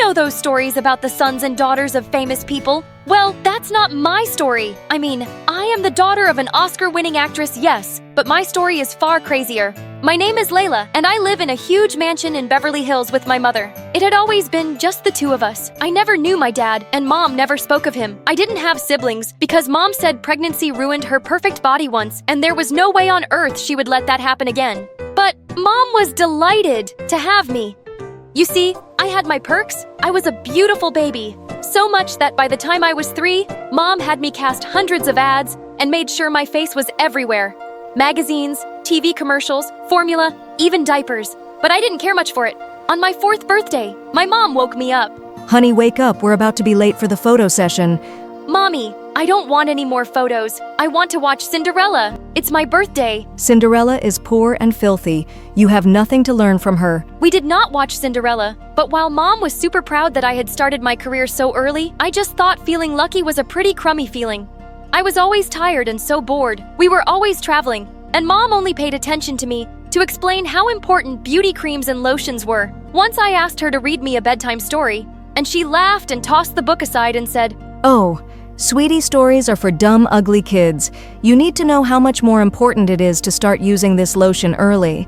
know those stories about the sons and daughters of famous people. Well, that's not my story. I mean, I am the daughter of an Oscar-winning actress, yes, but my story is far crazier. My name is Layla, and I live in a huge mansion in Beverly Hills with my mother. It had always been just the two of us. I never knew my dad, and Mom never spoke of him. I didn't have siblings because Mom said pregnancy ruined her perfect body once, and there was no way on earth she would let that happen again. But Mom was delighted to have me. You see, I had my perks. I was a beautiful baby. So much that by the time I was 3, Mom had me cast hundreds of ads and made sure my face was everywhere. Magazines, TV commercials, formula, even diapers. But I didn't care much for it. On my 4th birthday, my mom woke me up. Honey, wake up. We're about to be late for the photo session. Mommy, I don't want any more photos. I want to watch Cinderella. It's my birthday. Cinderella is poor and filthy. You have nothing to learn from her. We did not watch Cinderella, but while Mom was super proud that I had started my career so early, I just thought feeling lucky was a pretty crummy feeling. I was always tired and so bored. We were always traveling, and Mom only paid attention to me to explain how important beauty creams and lotions were. Once I asked her to read me a bedtime story, and she laughed and tossed the book aside and said, "Oh, sweetie, stories are for dumb, ugly kids. You need to know how much more important it is to start using this lotion early."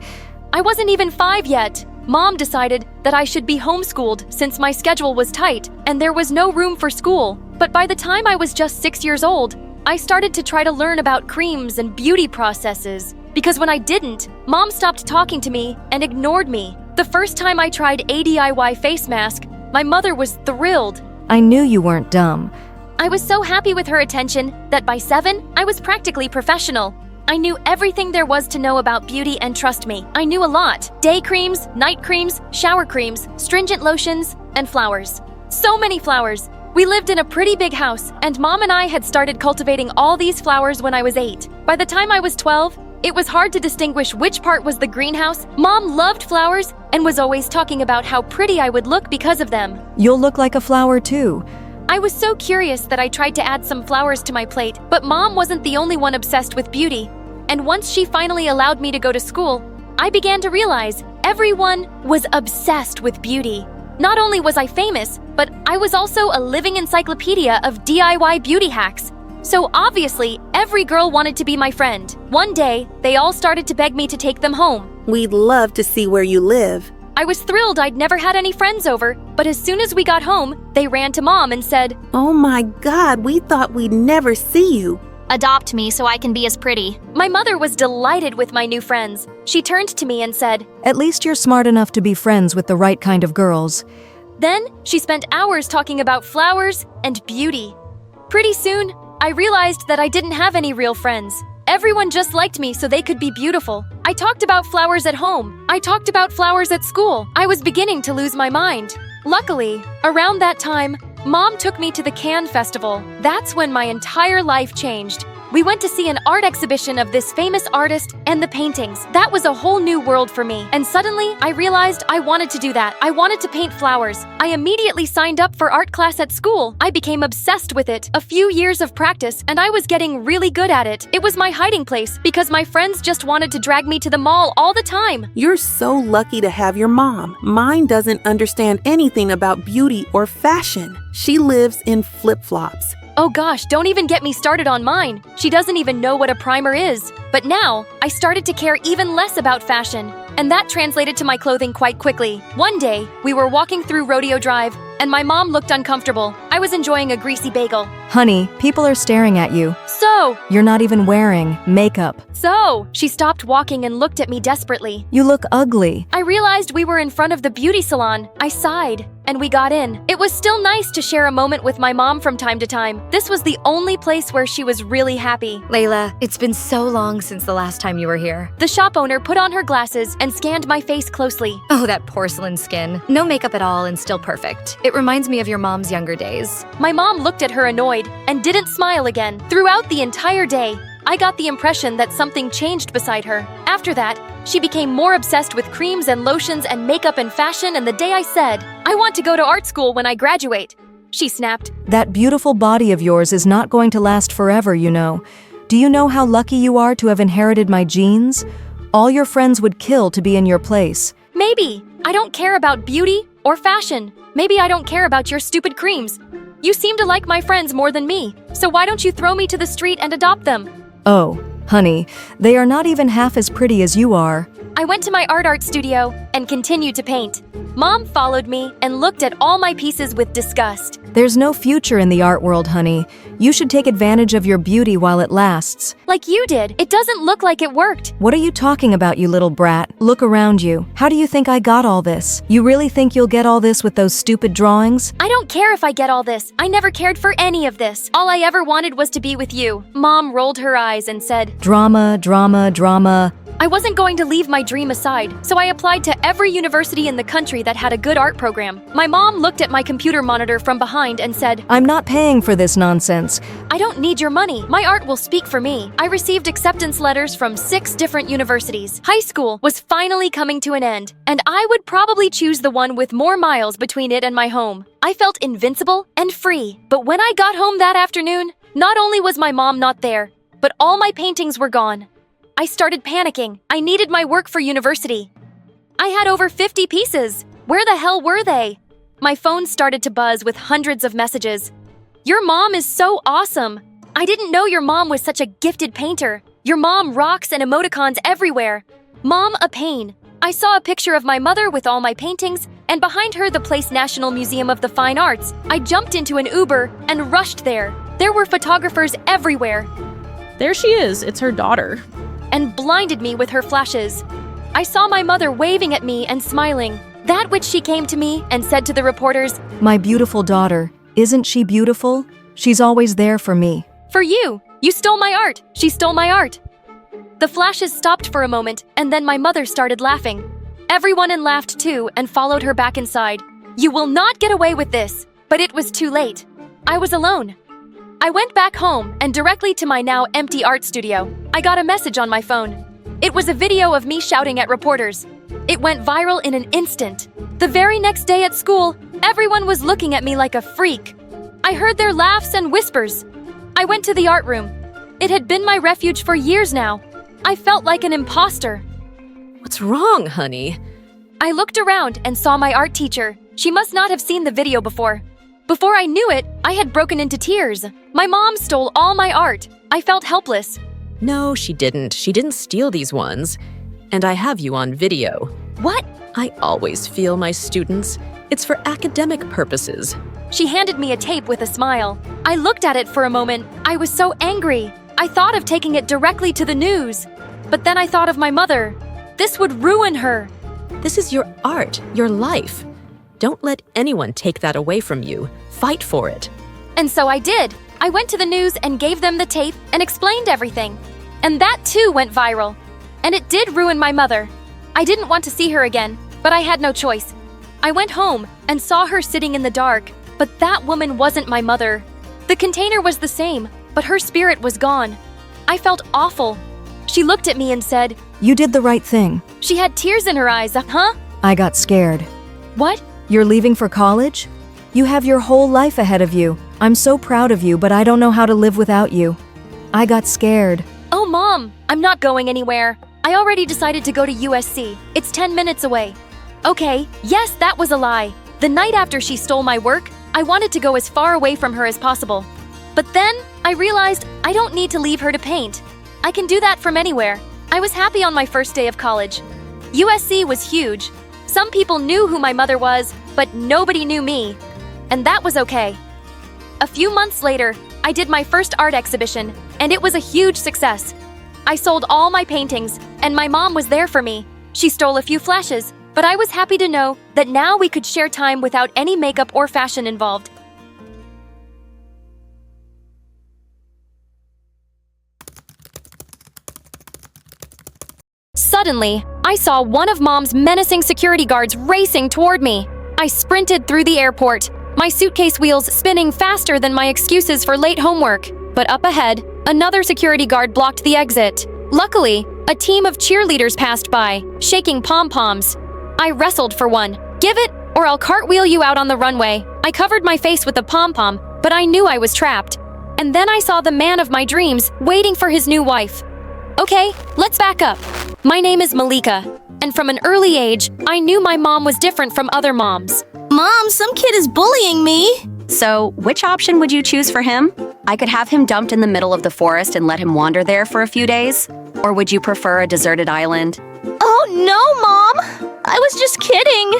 I wasn't even 5 yet. Mom decided that I should be homeschooled since my schedule was tight and there was no room for school. But by the time I was just 6 years old, I started to try to learn about creams and beauty processes. Because when I didn't, Mom stopped talking to me and ignored me. The first time I tried a DIY face mask, my mother was thrilled. I knew you weren't dumb. I was so happy with her attention that by 7, I was practically professional. I knew everything there was to know about beauty, and trust me, I knew a lot. Day creams, night creams, shower creams, stringent lotions, and flowers. So many flowers. We lived in a pretty big house, and Mom and I had started cultivating all these flowers when I was 8. By the time I was 12, it was hard to distinguish which part was the greenhouse. Mom loved flowers and was always talking about how pretty I would look because of them. You'll look like a flower too. I was so curious that I tried to add some flowers to my plate, but Mom wasn't the only one obsessed with beauty. And once she finally allowed me to go to school, I began to realize everyone was obsessed with beauty. Not only was I famous, but I was also a living encyclopedia of DIY beauty hacks. So obviously, every girl wanted to be my friend. One day, they all started to beg me to take them home. We'd love to see where you live. I was thrilled I'd never had any friends over, but as soon as we got home, they ran to Mom and said, "Oh my God, we thought we'd never see you." Adopt me so I can be as pretty. My mother was delighted with my new friends. She turned to me and said, "At least you're smart enough to be friends with the right kind of girls." Then she spent hours talking about flowers and beauty. Pretty soon, I realized that I didn't have any real friends. Everyone just liked me so they could be beautiful. I talked about flowers at home. I talked about flowers at school. I was beginning to lose my mind. Luckily, around that time, Mom took me to the Cannes Festival. That's when my entire life changed. We went to see an art exhibition of this famous artist and the paintings. That was a whole new world for me. And suddenly, I realized I wanted to do that. I wanted to paint flowers. I immediately signed up for art class at school. I became obsessed with it. A few years of practice, and I was getting really good at it. It was my hiding place because my friends just wanted to drag me to the mall all the time. You're so lucky to have your mom. Mine doesn't understand anything about beauty or fashion. She lives in flip-flops. Oh gosh, don't even get me started on mine. She doesn't even know what a primer is. But now, I started to care even less about fashion, and that translated to my clothing quite quickly. One day, we were walking through Rodeo Drive, and my mom looked uncomfortable. I was enjoying a greasy bagel. Honey, people are staring at you. So, You're not even wearing makeup. she stopped walking and looked at me desperately. You look ugly. I realized we were in front of the beauty salon. I sighed, and we got in. It was still nice to share a moment with my mom from time to time. This was the only place where she was really happy. Layla, it's been so long since the last time you were here. The shop owner put on her glasses and scanned my face closely. Oh, that porcelain skin. No makeup at all and still perfect. It reminds me of your mom's younger days. My mom looked at her annoyed and didn't smile again. Throughout the entire day, I got the impression that something changed beside her. After that, she became more obsessed with creams and lotions and makeup and fashion, and the day I said, "I want to go to art school when I graduate," she snapped. That beautiful body of yours is not going to last forever, you know. Do you know how lucky you are to have inherited my genes? All your friends would kill to be in your place. Maybe. I don't care about beauty or fashion. Maybe I don't care about your stupid creams. You seem to like my friends more than me, so why don't you throw me to the street and adopt them? Oh, honey, they are not even half as pretty as you are. I went to my art studio and continued to paint. Mom followed me and looked at all my pieces with disgust. There's no future in the art world, honey. You should take advantage of your beauty while it lasts. Like you did. It doesn't look like it worked. What are you talking about, you little brat? Look around you. How do you think I got all this? You really think you'll get all this with those stupid drawings? I don't care if I get all this. I never cared for any of this. All I ever wanted was to be with you. Mom rolled her eyes and said, Drama, drama, drama. I wasn't going to leave my dream aside, so I applied to every university in the country that had a good art program. My mom looked at my computer monitor from behind and said, I'm not paying for this nonsense. I don't need your money. My art will speak for me. I received acceptance letters from 6 different universities. High school was finally coming to an end, and I would probably choose the one with more miles between it and my home. I felt invincible and free. But when I got home that afternoon, not only was my mom not there, but all my paintings were gone. I started panicking. I needed my work for university. I had over 50 pieces. Where the hell were they? My phone started to buzz with hundreds of messages. Your mom is so awesome. I didn't know your mom was such a gifted painter. Your mom rocks and emoticons everywhere. Mom a pain. I saw a picture of my mother with all my paintings, and behind her the Place National Museum of the Fine Arts. I jumped into an Uber and rushed there. There were photographers everywhere. There she is. It's her daughter. And blinded me with her flashes. I saw my mother waving at me and smiling. That which she came to me and said to the reporters, My beautiful daughter, isn't she beautiful? She's always there for me. For you! You stole my art! She stole my art! The flashes stopped for a moment, and then my mother started laughing. Everyone laughed too and followed her back inside. You will not get away with this! But it was too late. I was alone. I went back home and directly to my now empty art studio. I got a message on my phone. It was a video of me shouting at reporters. It went viral in an instant. The very next day at school, everyone was looking at me like a freak. I heard their laughs and whispers. I went to the art room. It had been my refuge for years now. I felt like an imposter. What's wrong, honey? I looked around and saw my art teacher. She must not have seen the video before. Before I knew it, I had broken into tears. My mom stole all my art. I felt helpless. No, she didn't. She didn't steal these ones. And I have you on video. What? I always feel my students. It's for academic purposes. She handed me a tape with a smile. I looked at it for a moment. I was so angry. I thought of taking it directly to the news. But then I thought of my mother. This would ruin her. This is your art, your life. Don't let anyone take that away from you. Fight for it. And so I did. I went to the news and gave them the tape and explained everything. And that too went viral. And it did ruin my mother. I didn't want to see her again, but I had no choice. I went home and saw her sitting in the dark, but that woman wasn't my mother. The container was the same, but her spirit was gone. I felt awful. She looked at me and said, You did the right thing. She had tears in her eyes, huh? I got scared. What? You're leaving for college? You have your whole life ahead of you. I'm so proud of you, but I don't know how to live without you. I got scared. Oh, Mom, I'm not going anywhere. I already decided to go to USC. It's 10 minutes away. Okay, yes, that was a lie. The night after she stole my work, I wanted to go as far away from her as possible. But then, I realized I don't need to leave her to paint. I can do that from anywhere. I was happy on my first day of college. USC was huge. Some people knew who my mother was, but nobody knew me. And that was okay. A few months later, I did my first art exhibition, and it was a huge success. I sold all my paintings, and my mom was there for me. She stole a few flashes, but I was happy to know that now we could share time without any makeup or fashion involved. Suddenly, I saw one of Mom's menacing security guards racing toward me. I sprinted through the airport, my suitcase wheels spinning faster than my excuses for late homework. But up ahead, another security guard blocked the exit. Luckily, a team of cheerleaders passed by, shaking pom-poms. I wrestled for one. Give it, or I'll cartwheel you out on the runway. I covered my face with the pom-pom, but I knew I was trapped. And then I saw the man of my dreams waiting for his new wife. Okay, let's back up. My name is Malika. And from an early age, I knew my mom was different from other moms. Mom, some kid is bullying me. So, which option would you choose for him? I could have him dumped in the middle of the forest and let him wander there for a few days? Or would you prefer a deserted island? Oh, no, Mom. I was just kidding.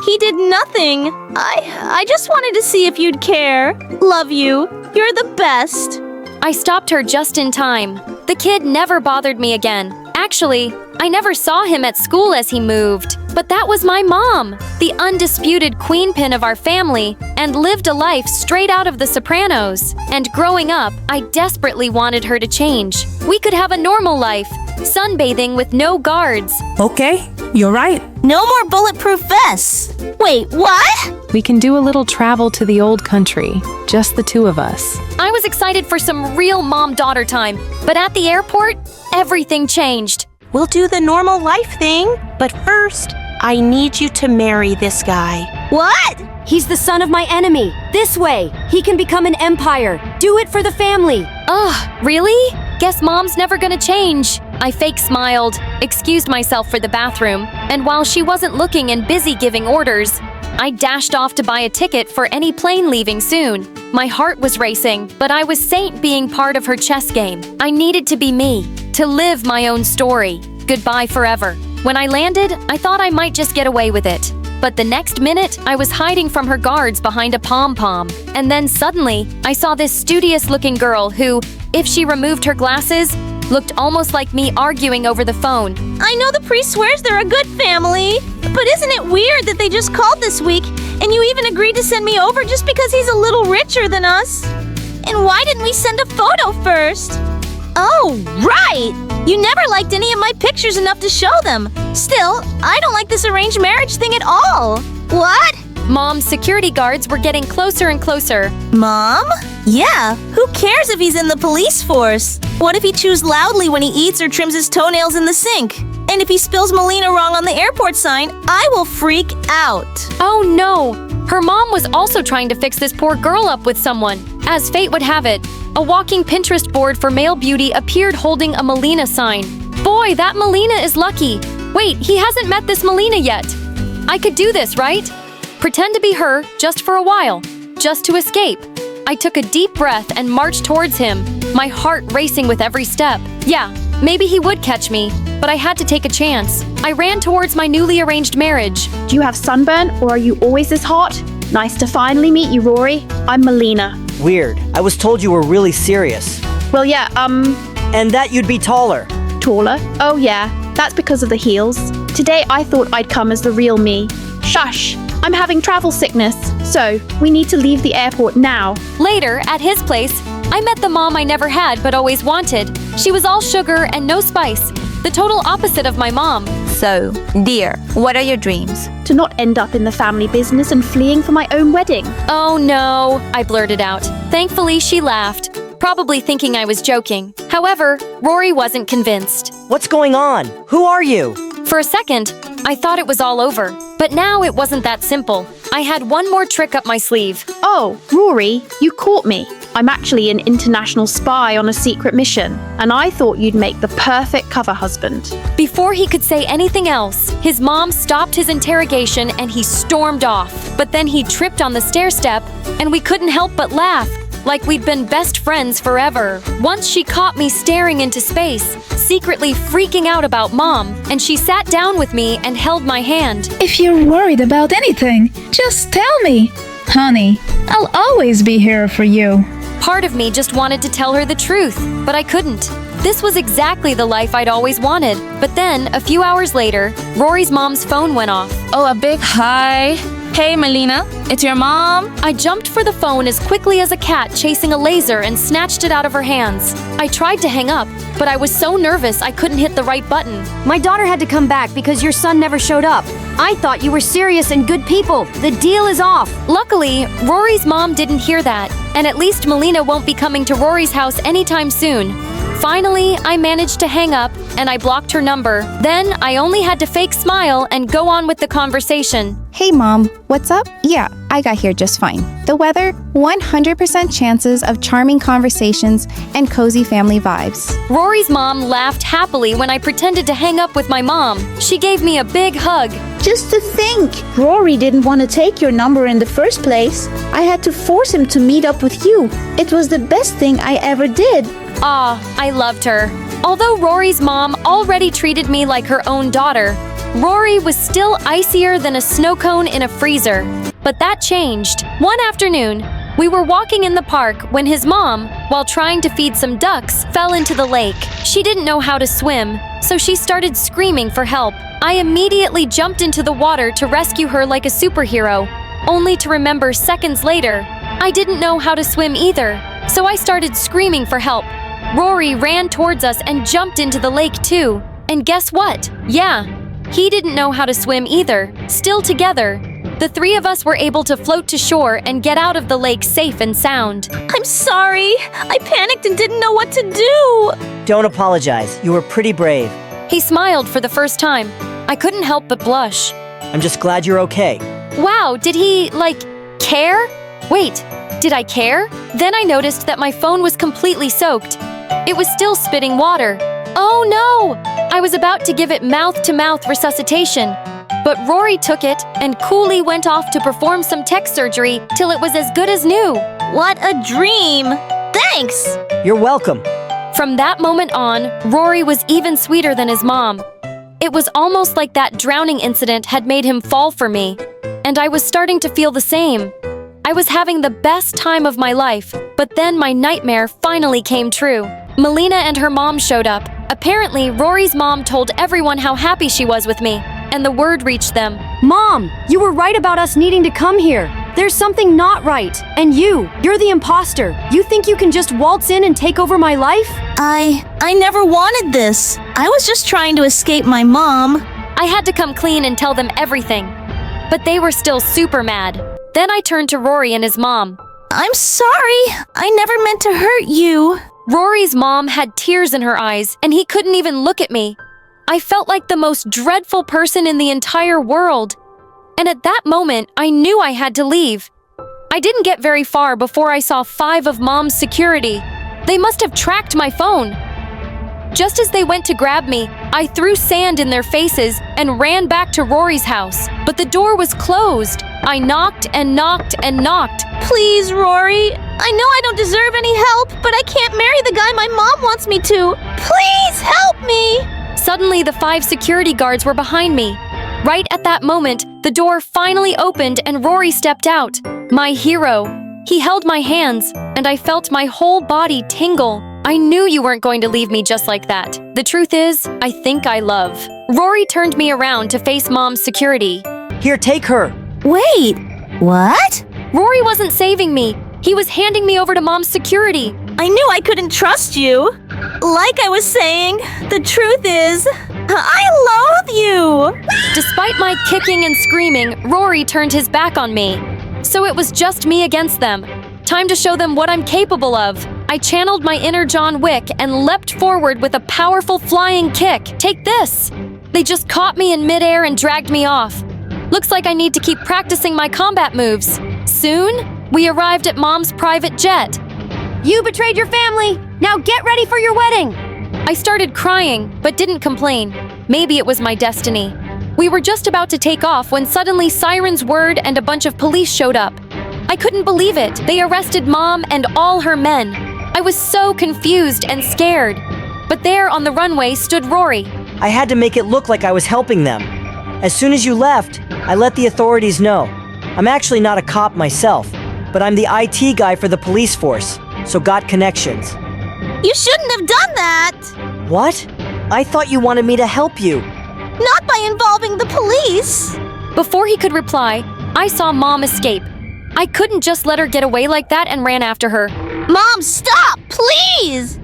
He did nothing. I just wanted to see if you'd care. Love you. You're the best. I stopped her just in time. The kid never bothered me again. Actually, I never saw him at school as he moved. But that was my mom, the undisputed queenpin of our family, and lived a life straight out of The Sopranos. And growing up, I desperately wanted her to change. We could have a normal life, sunbathing with no guards. Okay, you're right. No more bulletproof vests. Wait, what? We can do a little travel to the old country, just the two of us. I was excited for some real mom-daughter time, but at the airport, everything changed. We'll do the normal life thing, but first, I need you to marry this guy. What? He's the son of my enemy. This way, he can become an empire. Do it for the family. Ugh, really? Guess mom's never gonna change. I fake smiled, excused myself for the bathroom, and while she wasn't looking and busy giving orders, I dashed off to buy a ticket for any plane leaving soon. My heart was racing, but I was saint being part of her chess game. I needed to be me, to live my own story. Goodbye forever. When I landed, I thought I might just get away with it. But the next minute, I was hiding from her guards behind a pom-pom. And then suddenly, I saw this studious-looking girl who, if she removed her glasses, looked almost like me arguing over the phone. I know the priest swears they're a good family, but isn't it weird that they just called this week and you even agreed to send me over just because he's a little richer than us? And why didn't we send a photo first? Oh, right! You never liked any of my pictures enough to show them. Still, I don't like this arranged marriage thing at all. What? Mom's security guards were getting closer and closer. Mom? Yeah, who cares if he's in the police force? What if he chews loudly when he eats or trims his toenails in the sink? And if he spills Melina wrong on the airport sign, I will freak out. Oh no! Her mom was also trying to fix this poor girl up with someone. As fate would have it, a walking Pinterest board for male beauty appeared holding a Melina sign. Boy, that Melina is lucky. Wait, he hasn't met this Melina yet. I could do this, right? Pretend to be her, just for a while. Just to escape. I took a deep breath and marched towards him, my heart racing with every step. Yeah, maybe he would catch me, but I had to take a chance. I ran towards my newly arranged marriage. Do you have sunburn, or are you always this hot? Nice to finally meet you, Rory. I'm Melina. Weird. I was told you were really serious. Well, yeah, And that you'd be taller. Taller? Oh, yeah. That's because of the heels. Today, I thought I'd come as the real me. Shush! I'm having travel sickness, so we need to leave the airport now. Later, at his place, I met the mom I never had but always wanted. She was all sugar and no spice, the total opposite of my mom. So, dear, what are your dreams? To not end up in the family business and fleeing for my own wedding. Oh no, I blurted out. Thankfully, she laughed, probably thinking I was joking. However, Rory wasn't convinced. What's going on? Who are you? For a second, I thought it was all over. But now it wasn't that simple. I had one more trick up my sleeve. Oh, Rory, you caught me. I'm actually an international spy on a secret mission, and I thought you'd make the perfect cover husband. Before he could say anything else, his mom stopped his interrogation and he stormed off. But then he tripped on the stair step, and we couldn't help but laugh, like we'd been best friends forever. Once she caught me staring into space, secretly freaking out about Mom, and she sat down with me and held my hand. If you're worried about anything, just tell me. Honey, I'll always be here for you. Part of me just wanted to tell her the truth, but I couldn't. This was exactly the life I'd always wanted. But then, a few hours later, Rory's mom's phone went off. Oh, a big hi. Hey, Melina, it's your mom? I jumped for the phone as quickly as a cat chasing a laser and snatched it out of her hands. I tried to hang up, but I was so nervous I couldn't hit the right button. My daughter had to come back because your son never showed up. I thought you were serious and good people. The deal is off. Luckily, Rory's mom didn't hear that, and at least Melina won't be coming to Rory's house anytime soon. Finally, I managed to hang up, and I blocked her number. Then, I only had to fake smile and go on with the conversation. Hey Mom, what's up? Yeah, I got here just fine. The weather, 100% chances of charming conversations and cozy family vibes. Rory's mom laughed happily when I pretended to hang up with my mom. She gave me a big hug. Just to think, Rory didn't want to take your number in the first place. I had to force him to meet up with you. It was the best thing I ever did. I loved her. Although Rory's mom already treated me like her own daughter, Rory was still icier than a snow cone in a freezer. But that changed. One afternoon, we were walking in the park when his mom, while trying to feed some ducks, fell into the lake. She didn't know how to swim, so she started screaming for help. I immediately jumped into the water to rescue her like a superhero, only to remember seconds later, I didn't know how to swim either, so I started screaming for help. Rory ran towards us and jumped into the lake too. And guess what? Yeah, he didn't know how to swim either. Still together, the three of us were able to float to shore and get out of the lake safe and sound. I'm sorry. I panicked and didn't know what to do. Don't apologize. You were pretty brave. He smiled for the first time. I couldn't help but blush. I'm just glad you're okay. Wow, did he, care? Wait, did I care? Then I noticed that my phone was completely soaked. It was still spitting water. Oh no! I was about to give it mouth-to-mouth resuscitation. But Rory took it and coolly went off to perform some tech surgery till it was as good as new. What a dream! Thanks! You're welcome. From that moment on, Rory was even sweeter than his mom. It was almost like that drowning incident had made him fall for me, and I was starting to feel the same. I was having the best time of my life, but then my nightmare finally came true. Malika and her mom showed up. Apparently, Rory's mom told everyone how happy she was with me, and the word reached them. Mom, you were right about us needing to come here. There's something not right. And you're the imposter. You think you can just waltz in and take over my life? I never wanted this. I was just trying to escape my mom. I had to come clean and tell them everything. But they were still super mad. Then I turned to Rory and his mom. I'm sorry. I never meant to hurt you. Rory's mom had tears in her eyes, and he couldn't even look at me. I felt like the most dreadful person in the entire world. And at that moment, I knew I had to leave. I didn't get very far before I saw 5 of Mom's security. They must have tracked my phone. Just as they went to grab me, I threw sand in their faces and ran back to Rory's house. But the door was closed. I knocked and knocked and knocked. Please, Rory. I know I don't deserve any help, but I can't marry the guy my mom wants me to. Please help me. Suddenly, the 5 security guards were behind me. Right at that moment, the door finally opened and Rory stepped out. My hero. He held my hands, and I felt my whole body tingle. I knew you weren't going to leave me just like that. The truth is, I think I love. Rory turned me around to face Mom's security. Here, take her. Wait, what? Rory wasn't saving me. He was handing me over to Mom's security. I knew I couldn't trust you. Like I was saying, the truth is, I loathe you. Despite my kicking and screaming, Rory turned his back on me. So it was just me against them. Time to show them what I'm capable of. I channeled my inner John Wick and leapt forward with a powerful flying kick. Take this! They just caught me in midair and dragged me off. Looks like I need to keep practicing my combat moves. Soon, we arrived at Mom's private jet. You betrayed your family! Now get ready for your wedding! I started crying, but didn't complain. Maybe it was my destiny. We were just about to take off when suddenly Siren's word and a bunch of police showed up. I couldn't believe it. They arrested Mom and all her men. I was so confused and scared. But there on the runway stood Rory. I had to make it look like I was helping them. As soon as you left, I let the authorities know. I'm actually not a cop myself, but I'm the IT guy for the police force, so got connections. You shouldn't have done that! What? I thought you wanted me to help you. Not by involving the police! Before he could reply, I saw Mom escape. I couldn't just let her get away like that and ran after her. Mom, stop! Please!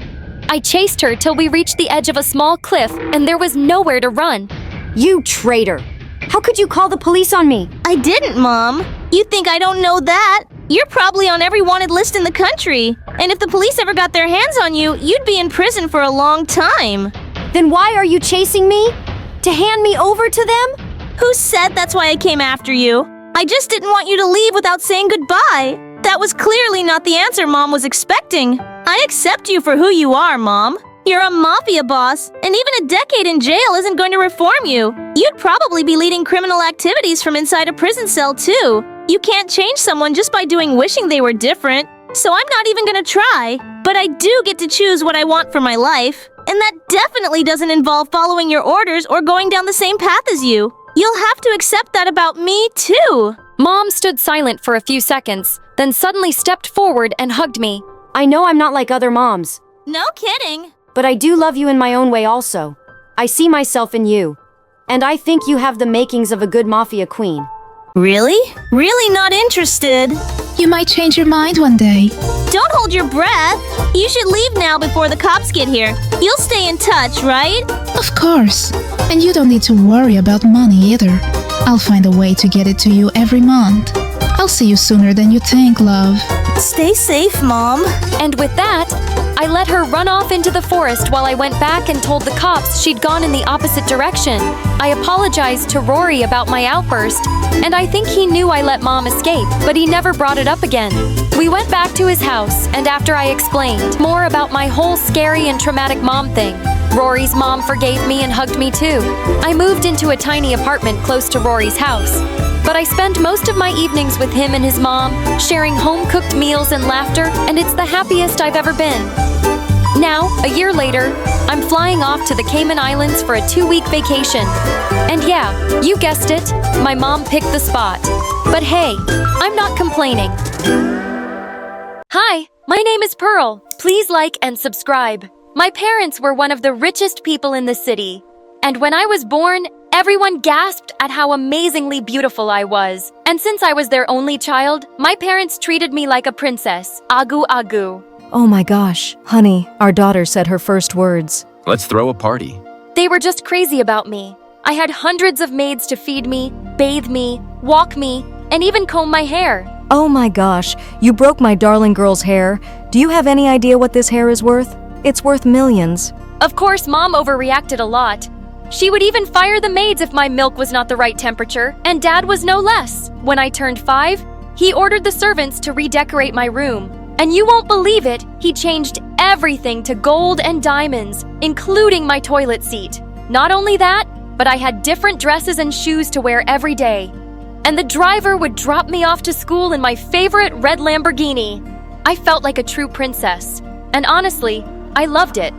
I chased her till we reached the edge of a small cliff and there was nowhere to run. You traitor! How could you call the police on me? I didn't, Mom. You think I don't know that? You're probably on every wanted list in the country. And if the police ever got their hands on you, you'd be in prison for a long time. Then why are you chasing me? To hand me over to them? Who said that's why I came after you? I just didn't want you to leave without saying goodbye. That was clearly not the answer Mom was expecting. I accept you for who you are, Mom. You're a mafia boss, and even a decade in jail isn't going to reform you. You'd probably be leading criminal activities from inside a prison cell, too. You can't change someone just by wishing they were different. So I'm not even gonna try. But I do get to choose what I want for my life. And that definitely doesn't involve following your orders or going down the same path as you. You'll have to accept that about me, too. Mom stood silent for a few seconds, then suddenly stepped forward and hugged me. I know I'm not like other moms. No kidding. But I do love you in my own way also. I see myself in you. And I think you have the makings of a good mafia queen. Really? Really not interested? You might change your mind one day. Don't hold your breath. You should leave now before the cops get here. You'll stay in touch, right? Of course. And you don't need to worry about money either. I'll find a way to get it to you every month. I'll see you sooner than you think, love. Stay safe, Mom. And with that, I let her run off into the forest while I went back and told the cops she'd gone in the opposite direction. I apologized to Rory about my outburst, and I think he knew I let Mom escape, but he never brought it up again. We went back to his house, and after I explained more about my whole scary and traumatic mom thing, Rory's mom forgave me and hugged me too. I moved into a tiny apartment close to Rory's house. But I spend most of my evenings with him and his mom, sharing home-cooked meals and laughter, and it's the happiest I've ever been. Now, a year later, I'm flying off to the Cayman Islands for a 2-week vacation. And yeah, you guessed it, my mom picked the spot. But hey, I'm not complaining. Hi, my name is Pearl. Please like and subscribe. My parents were one of the richest people in the city. And when I was born, everyone gasped at how amazingly beautiful I was. And since I was their only child, my parents treated me like a princess. Agu agu. Oh my gosh, honey, our daughter said her first words. Let's throw a party. They were just crazy about me. I had hundreds of maids to feed me, bathe me, walk me, and even comb my hair. Oh my gosh, you broke my darling girl's hair. Do you have any idea what this hair is worth? It's worth millions. Of course, Mom overreacted a lot. She would even fire the maids if my milk was not the right temperature, and Dad was no less. When I turned 5, he ordered the servants to redecorate my room. And you won't believe it, he changed everything to gold and diamonds, including my toilet seat. Not only that, but I had different dresses and shoes to wear every day. And the driver would drop me off to school in my favorite red Lamborghini. I felt like a true princess. And honestly, I loved it.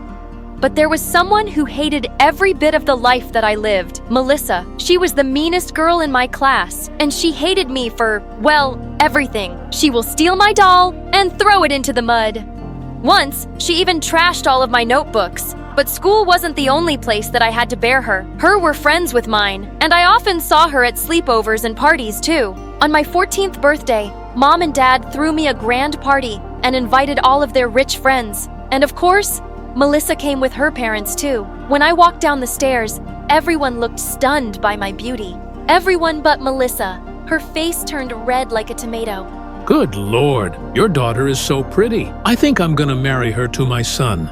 But there was someone who hated every bit of the life that I lived. Melissa. She was the meanest girl in my class, and she hated me for, well, everything. She will steal my doll and throw it into the mud. Once, she even trashed all of my notebooks. But school wasn't the only place that I had to bear her. Her were friends with mine, and I often saw her at sleepovers and parties too. On my 14th birthday, Mom and Dad threw me a grand party and invited all of their rich friends. And of course, Melissa came with her parents too. When I walked down the stairs, everyone looked stunned by my beauty. Everyone but Melissa. Her face turned red like a tomato. Good Lord, your daughter is so pretty. I think I'm gonna marry her to my son.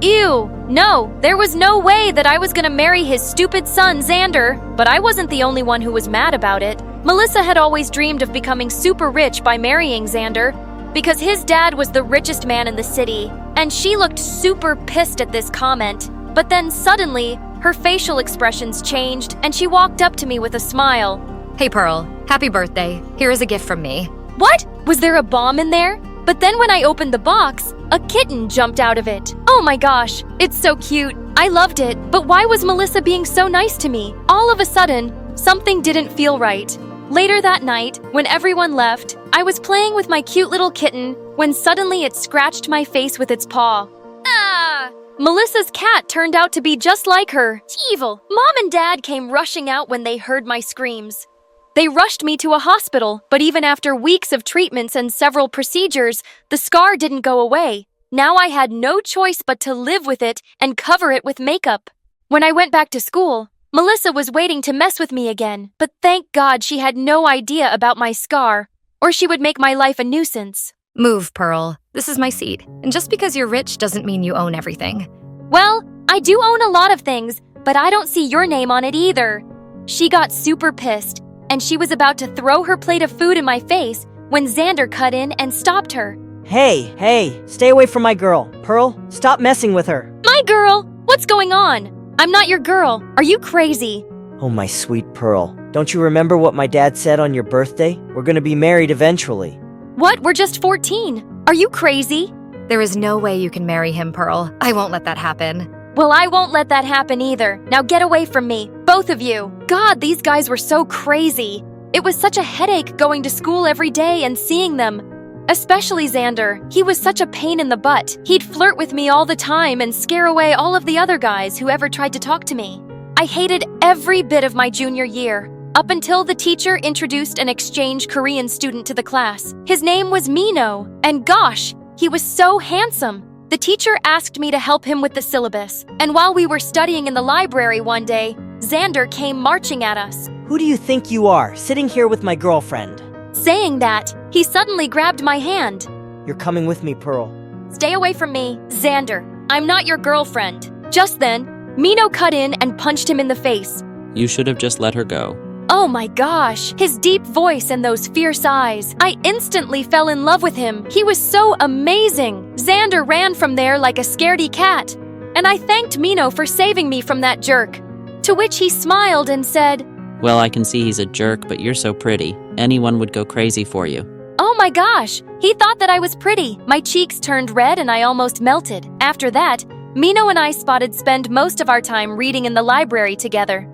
Ew! No, there was no way that I was gonna marry his stupid son, Xander. But I wasn't the only one who was mad about it. Melissa had always dreamed of becoming super rich by marrying Xander, because his dad was the richest man in the city, and she looked super pissed at this comment. But then suddenly, her facial expressions changed, and she walked up to me with a smile. Hey Pearl, happy birthday. Here is a gift from me. What? Was there a bomb in there? But then when I opened the box, a kitten jumped out of it. Oh my gosh, it's so cute. I loved it, but why was Melissa being so nice to me? All of a sudden, something didn't feel right. Later that night, when everyone left, I was playing with my cute little kitten when suddenly it scratched my face with its paw. Ah! Melissa's cat turned out to be just like her. Evil. Mom and Dad came rushing out when they heard my screams. They rushed me to a hospital, but even after weeks of treatments and several procedures, the scar didn't go away. Now I had no choice but to live with it and cover it with makeup. When I went back to school, Melissa was waiting to mess with me again, but thank God she had no idea about my scar, or she would make my life a nuisance. Move, Pearl. This is my seat. And just because you're rich doesn't mean you own everything. Well, I do own a lot of things, but I don't see your name on it either. She got super pissed, and she was about to throw her plate of food in my face when Xander cut in and stopped her. Hey, stay away from my girl. Pearl, stop messing with her. My girl? What's going on? I'm not your girl. Are you crazy? Oh, my sweet Pearl. Don't you remember what my dad said on your birthday? We're gonna be married eventually. What? We're just 14. Are you crazy? There is no way you can marry him, Pearl. I won't let that happen. Well, I won't let that happen either. Now get away from me, both of you. God, these guys were so crazy. It was such a headache going to school every day and seeing them. Especially Xander. He was such a pain in the butt. He'd flirt with me all the time and scare away all of the other guys who ever tried to talk to me. I hated every bit of my junior year, up until the teacher introduced an exchange Korean student to the class. His name was Mino, and gosh, he was so handsome. The teacher asked me to help him with the syllabus, and while we were studying in the library one day, Xander came marching at us. Who do you think you are, sitting here with my girlfriend? Saying that, he suddenly grabbed my hand. You're coming with me, Pearl. Stay away from me, Xander. I'm not your girlfriend. Just then, Mino cut in and punched him in the face. You should have just let her go. Oh my gosh, his deep voice and those fierce eyes. I instantly fell in love with him. He was so amazing. Xander ran from there like a scaredy cat. And I thanked Mino for saving me from that jerk. To which he smiled and said, Well, I can see he's a jerk, but you're so pretty. Anyone would go crazy for you. Oh my gosh, he thought that I was pretty. My cheeks turned red and I almost melted. After that, Mino and I spend most of our time reading in the library together.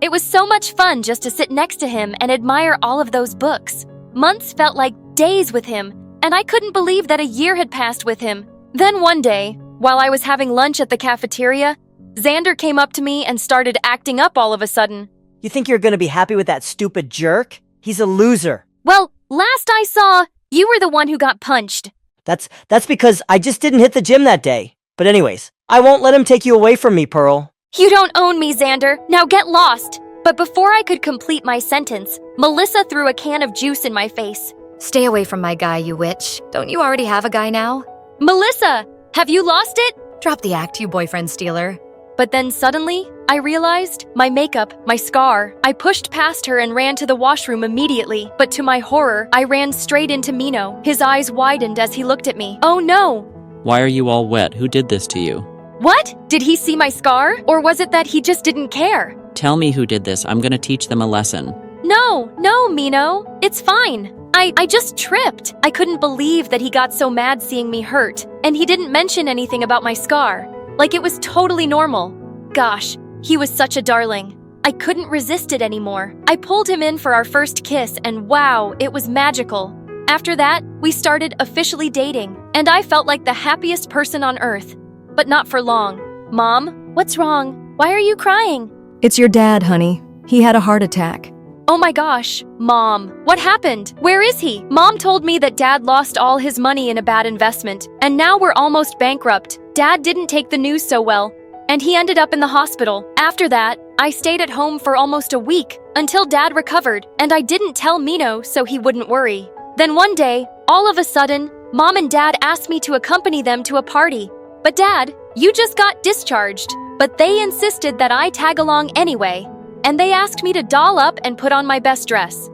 It was so much fun just to sit next to him and admire all of those books. Months felt like days with him, and I couldn't believe that a year had passed with him. Then one day, while I was having lunch at the cafeteria, Xander came up to me and started acting up all of a sudden. You think you're gonna be happy with that stupid jerk? He's a loser. Well, last I saw, you were the one who got punched. That's because I just didn't hit the gym that day. But anyways, I won't let him take you away from me, Pearl. You don't own me, Xander. Now get lost. But before I could complete my sentence, Melissa threw a can of juice in my face. Stay away from my guy, you witch. Don't you already have a guy now? Melissa, have you lost it? Drop the act, you boyfriend stealer. But then suddenly, I realized my makeup, my scar. I pushed past her and ran to the washroom immediately. But to my horror, I ran straight into Mino. His eyes widened as he looked at me. Oh no! Why are you all wet? Who did this to you? What? Did he see my scar? Or was it that he just didn't care? Tell me who did this. I'm gonna teach them a lesson. No, Mino. It's fine. I just tripped. I couldn't believe that he got so mad seeing me hurt. And he didn't mention anything about my scar. Like it was totally normal. Gosh, he was such a darling. I couldn't resist it anymore. I pulled him in for our first kiss and wow, it was magical. After that, we started officially dating. And I felt like the happiest person on earth. But not for long. Mom, what's wrong? Why are you crying? It's your dad, honey. He had a heart attack. Oh my gosh, Mom, what happened? Where is he? Mom told me that Dad lost all his money in a bad investment, and now we're almost bankrupt. Dad didn't take the news so well, and he ended up in the hospital. After that, I stayed at home for almost a week, until Dad recovered, and I didn't tell Mino so he wouldn't worry. Then one day, all of a sudden, Mom and Dad asked me to accompany them to a party. But Dad, you just got discharged. But they insisted that I tag along anyway, and they asked me to doll up and put on my best dress.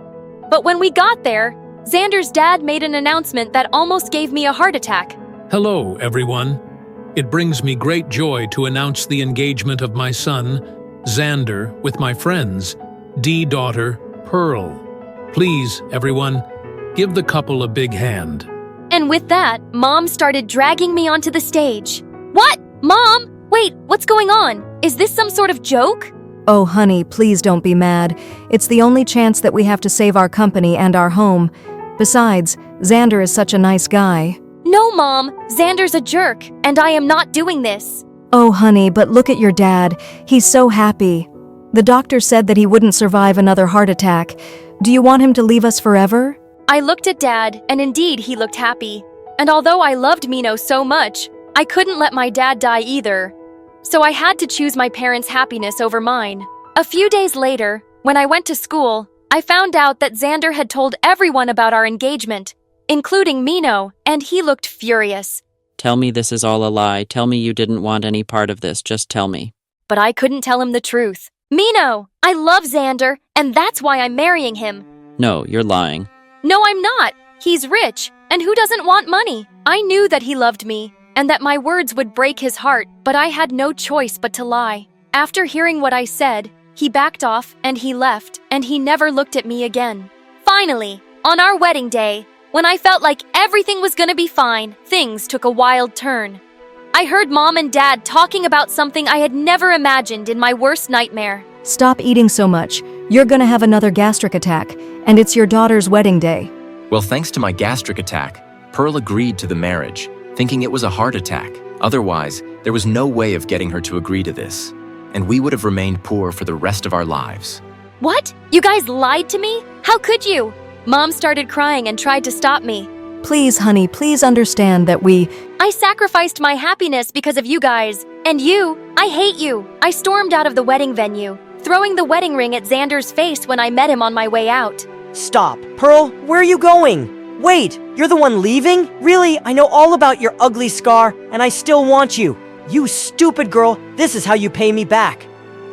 But when we got there, Xander's dad made an announcement that almost gave me a heart attack. Hello, everyone. It brings me great joy to announce the engagement of my son, Xander, with my friends, daughter, Pearl. Please, everyone, give the couple a big hand. And with that, Mom started dragging me onto the stage. What? Mom? Wait, what's going on? Is this some sort of joke? Oh, honey, please don't be mad. It's the only chance that we have to save our company and our home. Besides, Xander is such a nice guy. No, Mom. Xander's a jerk, and I am not doing this. Oh, honey, but look at your dad. He's so happy. The doctor said that he wouldn't survive another heart attack. Do you want him to leave us forever? I looked at Dad, and indeed he looked happy. And although I loved Mino so much, I couldn't let my dad die either. So I had to choose my parents' happiness over mine. A few days later, when I went to school, I found out that Xander had told everyone about our engagement, including Mino, and he looked furious. Tell me this is all a lie. Tell me you didn't want any part of this. Just tell me. But I couldn't tell him the truth. Mino, I love Xander, and that's why I'm marrying him. No, you're lying. No, I'm not. He's rich, and who doesn't want money? I knew that he loved me, and that my words would break his heart, but I had no choice but to lie. After hearing what I said, he backed off and he left, and he never looked at me again. Finally, on our wedding day, when I felt like everything was gonna be fine, things took a wild turn. I heard Mom and Dad talking about something I had never imagined in my worst nightmare. Stop eating so much. You're gonna have another gastric attack, and it's your daughter's wedding day. Well, thanks to my gastric attack, Pearl agreed to the marriage, thinking it was a heart attack. Otherwise, there was no way of getting her to agree to this, and we would have remained poor for the rest of our lives. What? You guys lied to me? How could you? Mom started crying and tried to stop me. Please, honey, please understand that I sacrificed my happiness because of you guys. And you, I hate you. I stormed out of the wedding venue, throwing the wedding ring at Xander's face when I met him on my way out. Stop. Pearl, where are you going? Wait, you're the one leaving? Really? I know all about your ugly scar, and I still want you. You stupid girl, this is how you pay me back.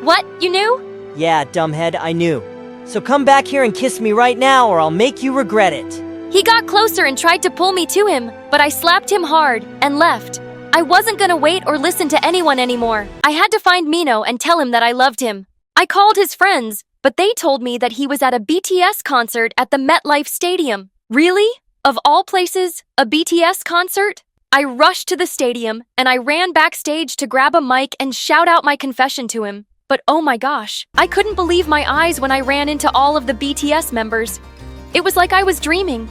What? You knew? Yeah, dumbhead, I knew. So come back here and kiss me right now, or I'll make you regret it. He got closer and tried to pull me to him, but I slapped him hard and left. I wasn't gonna wait or listen to anyone anymore. I had to find Mino and tell him that I loved him. I called his friends, but they told me that he was at a BTS concert at the MetLife Stadium. Really? Of all places, a BTS concert? I rushed to the stadium and I ran backstage to grab a mic and shout out my confession to him. But oh my gosh, I couldn't believe my eyes when I ran into all of the BTS members. It was like I was dreaming.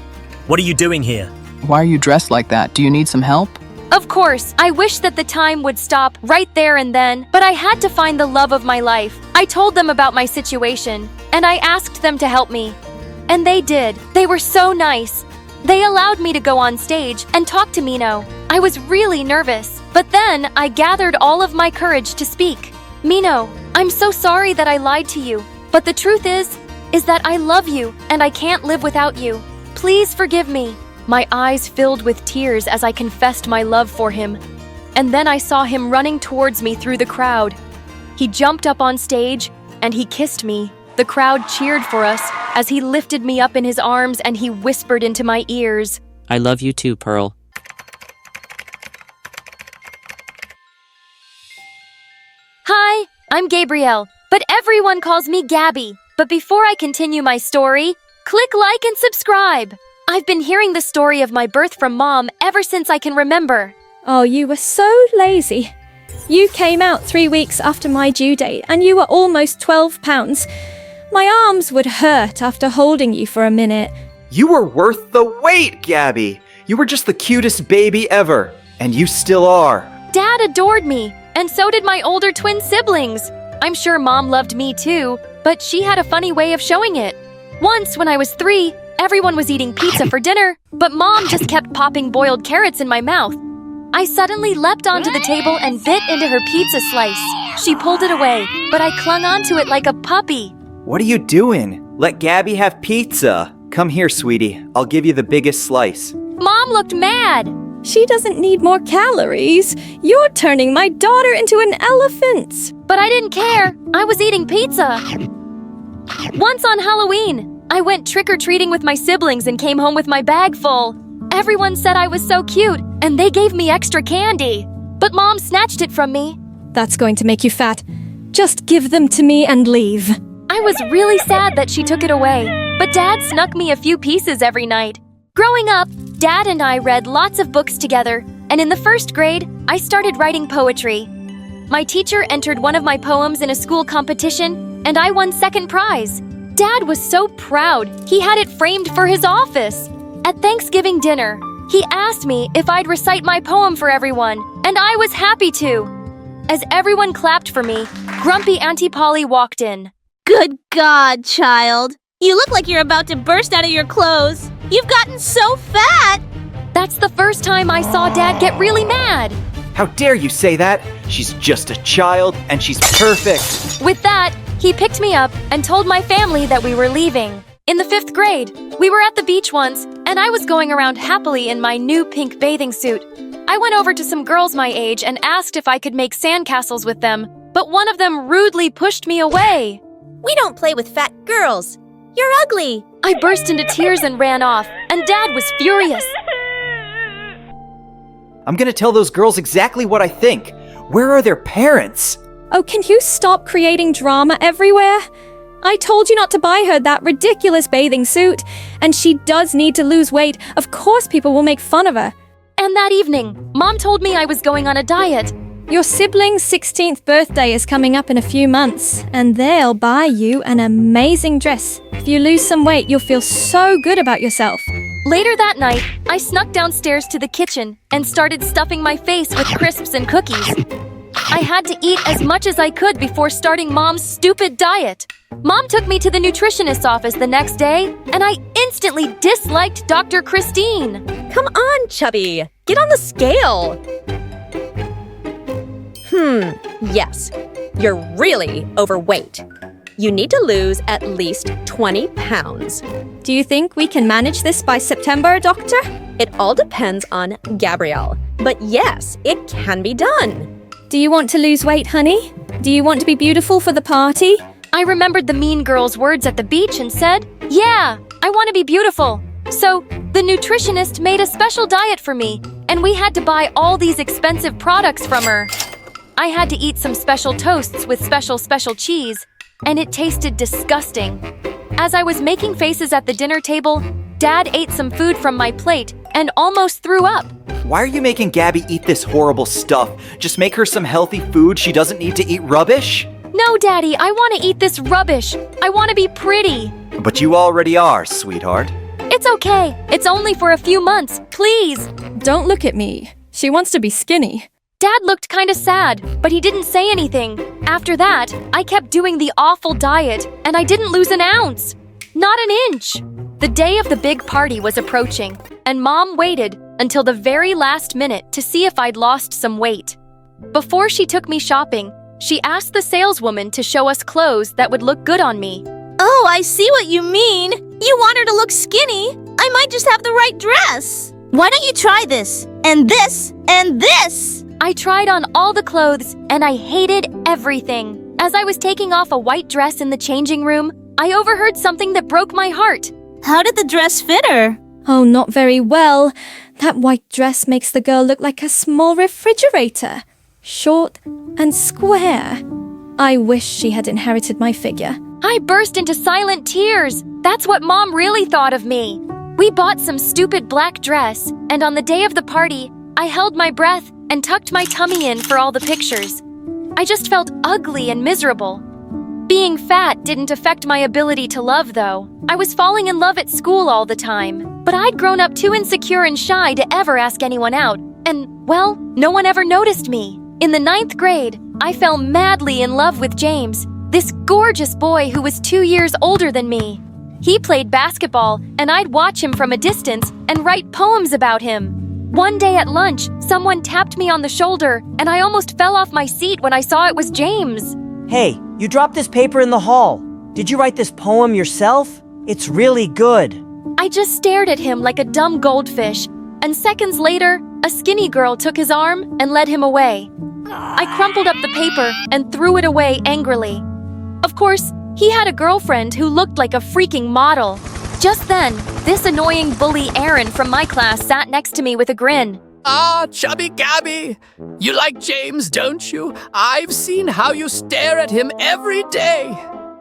What are you doing here? Why are you dressed like that? Do you need some help? Of course, I wish that the time would stop right there and then, but I had to find the love of my life. I told them about my situation, and I asked them to help me. And they did. They were so nice. They allowed me to go on stage and talk to Mino. I was really nervous, but then I gathered all of my courage to speak. Mino, I'm so sorry that I lied to you, but the truth is that I love you and I can't live without you. Please forgive me. My eyes filled with tears as I confessed my love for him. And then I saw him running towards me through the crowd. He jumped up on stage and he kissed me. The crowd cheered for us as he lifted me up in his arms and he whispered into my ears, I love you too, Pearl. Hi, I'm Gabrielle, but everyone calls me Gabby. But before I continue my story, click like and subscribe. I've been hearing the story of my birth from Mom ever since I can remember. Oh, you were so lazy. You came out 3 weeks after my due date and you were almost 12 pounds. My arms would hurt after holding you for a minute. You were worth the wait, Gabby. You were just the cutest baby ever. And you still are. Dad adored me, and so did my older twin siblings. I'm sure Mom loved me too, but she had a funny way of showing it. Once, when I was 3, everyone was eating pizza for dinner, but Mom just kept popping boiled carrots in my mouth. I suddenly leapt onto the table and bit into her pizza slice. She pulled it away, but I clung onto it like a puppy. What are you doing? Let Gabby have pizza. Come here, sweetie. I'll give you the biggest slice. Mom looked mad. She doesn't need more calories. You're turning my daughter into an elephant. But I didn't care. I was eating pizza. Once on Halloween, I went trick-or-treating with my siblings and came home with my bag full. Everyone said I was so cute, and they gave me extra candy. But Mom snatched it from me. That's going to make you fat. Just give them to me and leave. I was really sad that she took it away, but Dad snuck me a few pieces every night. Growing up, Dad and I read lots of books together, and in the 1st grade, I started writing poetry. My teacher entered one of my poems in a school competition, and I won 2nd prize. Dad was so proud, he had it framed for his office. At Thanksgiving dinner, he asked me if I'd recite my poem for everyone, and I was happy to. As everyone clapped for me, grumpy Auntie Polly walked in. Good God, child. You look like you're about to burst out of your clothes. You've gotten so fat! That's the first time I saw Dad get really mad. How dare you say that? She's just a child, and she's perfect. With that, he picked me up and told my family that we were leaving. In the 5th grade, we were at the beach once, and I was going around happily in my new pink bathing suit. I went over to some girls my age and asked if I could make sandcastles with them, but one of them rudely pushed me away. We don't play with fat girls. You're ugly. I burst into tears and ran off, and Dad was furious. I'm gonna tell those girls exactly what I think. Where are their parents? Oh, can you stop creating drama everywhere? I told you not to buy her that ridiculous bathing suit, and she does need to lose weight. Of course people will make fun of her. And that evening, Mom told me I was going on a diet. Your sibling's 16th birthday is coming up in a few months, and they'll buy you an amazing dress. If you lose some weight, you'll feel so good about yourself. Later that night, I snuck downstairs to the kitchen and started stuffing my face with crisps and cookies. I had to eat as much as I could before starting Mom's stupid diet. Mom took me to the nutritionist's office the next day, and I instantly disliked Dr. Christine. Come on, Chubby. Get on the scale. Yes. You're really overweight. You need to lose at least 20 pounds. Do you think we can manage this by September, Doctor? It all depends on Gabrielle. But yes, it can be done. Do you want to lose weight, honey? Do you want to be beautiful for the party? I remembered the mean girl's words at the beach and said, yeah, I want to be beautiful. So, the nutritionist made a special diet for me, and we had to buy all these expensive products from her. I had to eat some special toasts with special cheese, and it tasted disgusting. As I was making faces at the dinner table, Dad ate some food from my plate and almost threw up. Why are you making Gabby eat this horrible stuff? Just make her some healthy food. She doesn't need to eat rubbish? No, Daddy, I want to eat this rubbish. I want to be pretty. But you already are, sweetheart. It's okay. It's only for a few months. Please. Don't look at me. She wants to be skinny. Dad looked kind of sad, but he didn't say anything. After that, I kept doing the awful diet, and I didn't lose an ounce. Not an inch. The day of the big party was approaching, and Mom waited until the very last minute to see if I'd lost some weight. Before she took me shopping, she asked the saleswoman to show us clothes that would look good on me. Oh, I see what you mean. You want her to look skinny. I might just have the right dress. Why don't you try this, and this, and this? I tried on all the clothes, and I hated everything. As I was taking off a white dress in the changing room, I overheard something that broke my heart. How did the dress fit her? Oh, not very well. That white dress makes the girl look like a small refrigerator. Short and square. I wish she had inherited my figure. I burst into silent tears. That's what Mom really thought of me. We bought some stupid black dress, and on the day of the party, I held my breath and tucked my tummy in for all the pictures. I just felt ugly and miserable. Being fat didn't affect my ability to love, though. I was falling in love at school all the time, but I'd grown up too insecure and shy to ever ask anyone out, and, well, no one ever noticed me. In the 9th grade, I fell madly in love with James, this gorgeous boy who was 2 years older than me. He played basketball, and I'd watch him from a distance and write poems about him. One day at lunch, someone tapped me on the shoulder, and I almost fell off my seat when I saw it was James. Hey, you dropped this paper in the hall. Did you write this poem yourself? It's really good. I just stared at him like a dumb goldfish, and seconds later, a skinny girl took his arm and led him away. I crumpled up the paper and threw it away angrily. Of course, he had a girlfriend who looked like a freaking model. Just then, this annoying bully Aaron from my class sat next to me with a grin. Ah, chubby Gabby. You like James, don't you? I've seen how you stare at him every day.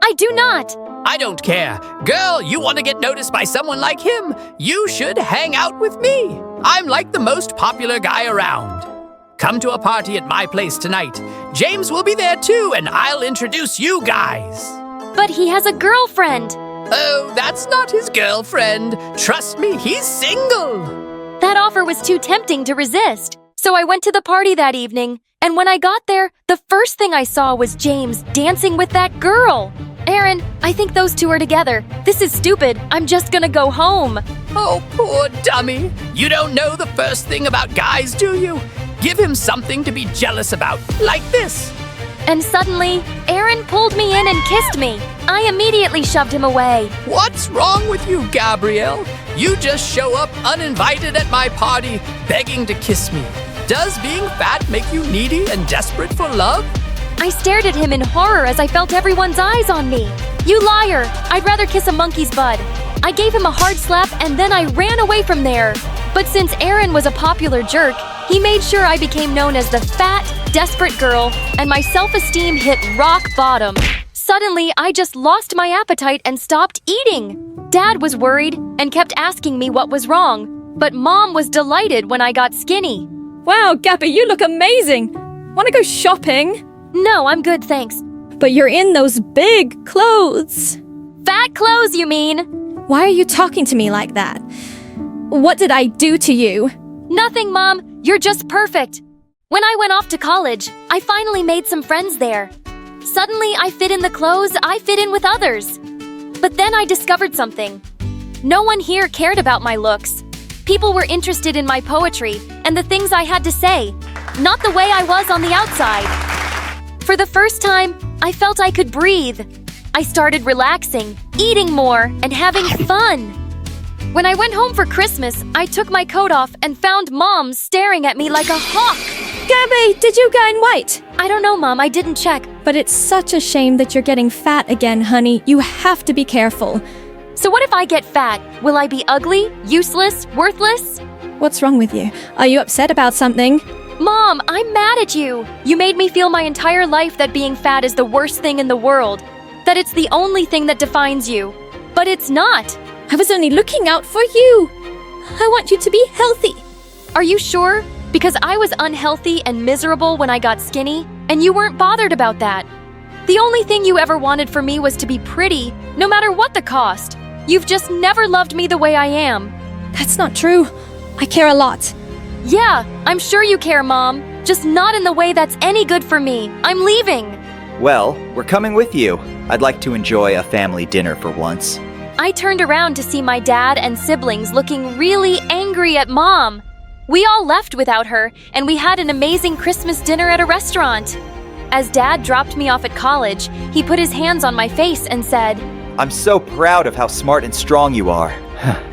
I do not. I don't care. Girl, you want to get noticed by someone like him? You should hang out with me. I'm like the most popular guy around. Come to a party at my place tonight. James will be there too, and I'll introduce you guys. But he has a girlfriend. Oh, that's not his girlfriend. Trust me, he's single. That offer was too tempting to resist. So I went to the party that evening, and when I got there, the first thing I saw was James dancing with that girl. Aaron, I think those two are together. This is stupid. I'm just gonna go home. Oh, poor dummy. You don't know the first thing about guys, do you? Give him something to be jealous about, like this. And suddenly, Aaron pulled me in and kissed me. I immediately shoved him away. What's wrong with you, Gabrielle? You just show up uninvited at my party, begging to kiss me. Does being fat make you needy and desperate for love? I stared at him in horror as I felt everyone's eyes on me. You liar! I'd rather kiss a monkey's bud. I gave him a hard slap and then I ran away from there. But since Aaron was a popular jerk, he made sure I became known as the fat, desperate girl, and my self-esteem hit rock bottom. Suddenly, I just lost my appetite and stopped eating. Dad was worried and kept asking me what was wrong, but Mom was delighted when I got skinny. Wow, Gabby, you look amazing. Want to go shopping? No, I'm good, thanks. But you're in those big clothes. Fat clothes, you mean? Why are you talking to me like that? What did I do to you? Nothing, Mom. You're just perfect. When I went off to college, I finally made some friends there. Suddenly, I fit in the clothes I fit in with others. But then I discovered something. No one here cared about my looks. People were interested in my poetry and the things I had to say, not the way I was on the outside. For the first time, I felt I could breathe. I started relaxing, eating more, and having fun. When I went home for Christmas, I took my coat off and found Mom staring at me like a hawk. Gabby, did you gain weight? I don't know, Mom. I didn't check. But it's such a shame that you're getting fat again, honey. You have to be careful. So what if I get fat? Will I be ugly, useless, worthless? What's wrong with you? Are you upset about something? Mom, I'm mad at you. You made me feel my entire life that being fat is the worst thing in the world. That it's the only thing that defines you. But it's not. I was only looking out for you. I want you to be healthy. Are you sure? Because I was unhealthy and miserable when I got skinny, and you weren't bothered about that. The only thing you ever wanted for me was to be pretty, no matter what the cost. You've just never loved me the way I am. That's not true. I care a lot. Yeah, I'm sure you care, Mom. Just not in the way that's any good for me. I'm leaving. Well, we're coming with you. I'd like to enjoy a family dinner for once. I turned around to see my dad and siblings looking really angry at Mom. We all left without her, and we had an amazing Christmas dinner at a restaurant. As Dad dropped me off at college, he put his hands on my face and said, I'm so proud of how smart and strong you are.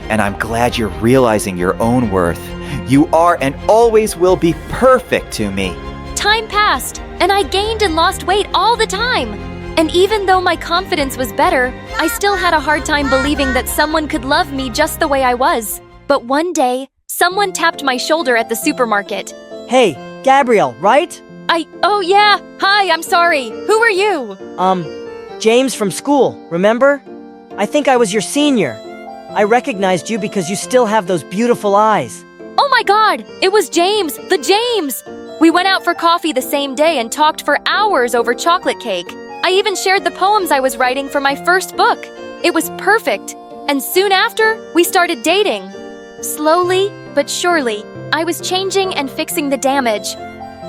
And I'm glad you're realizing your own worth. You are and always will be perfect to me. Time passed, and I gained and lost weight all the time. And even though my confidence was better, I still had a hard time believing that someone could love me just the way I was. But one day, someone tapped my shoulder at the supermarket. Hey, Gabrielle, right? Oh yeah, hi, I'm sorry. Who are you? James from school, remember? I think I was your senior. I recognized you because you still have those beautiful eyes. Oh my God, it was James, the James! We went out for coffee the same day and talked for hours over chocolate cake. I even shared the poems I was writing for my first book. It was perfect. And soon after, we started dating. Slowly, but surely, I was changing and fixing the damage.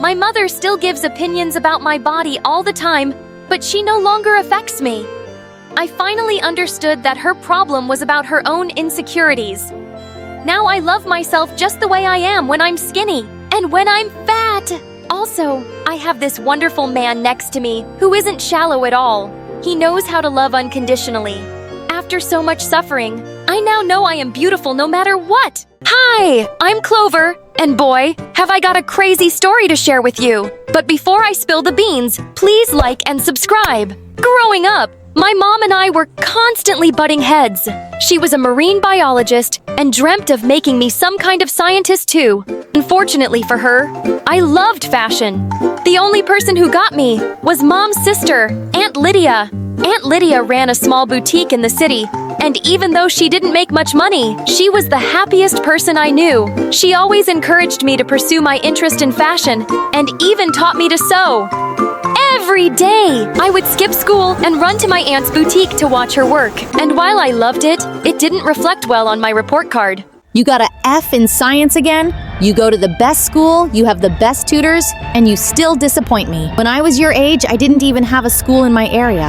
My mother still gives opinions about my body all the time, but she no longer affects me. I finally understood that her problem was about her own insecurities. Now I love myself just the way I am when I'm skinny and when I'm fat. Also, I have this wonderful man next to me who isn't shallow at all. He knows how to love unconditionally. After so much suffering, I now know I am beautiful no matter what. Hi, I'm Clover, and boy, have I got a crazy story to share with you. But before I spill the beans, please like and subscribe. Growing up, my mom and I were constantly butting heads. She was a marine biologist and dreamt of making me some kind of scientist too. Unfortunately for her, I loved fashion. The only person who got me was Mom's sister, Aunt Lydia. Aunt Lydia ran a small boutique in the city, and even though she didn't make much money, she was the happiest person I knew. She always encouraged me to pursue my interest in fashion, and even taught me to sew. Every day, I would skip school and run to my aunt's boutique to watch her work. And while I loved it, it didn't reflect well on my report card. You got an F in science again? You go to the best school, you have the best tutors, and you still disappoint me. When I was your age, I didn't even have a school in my area.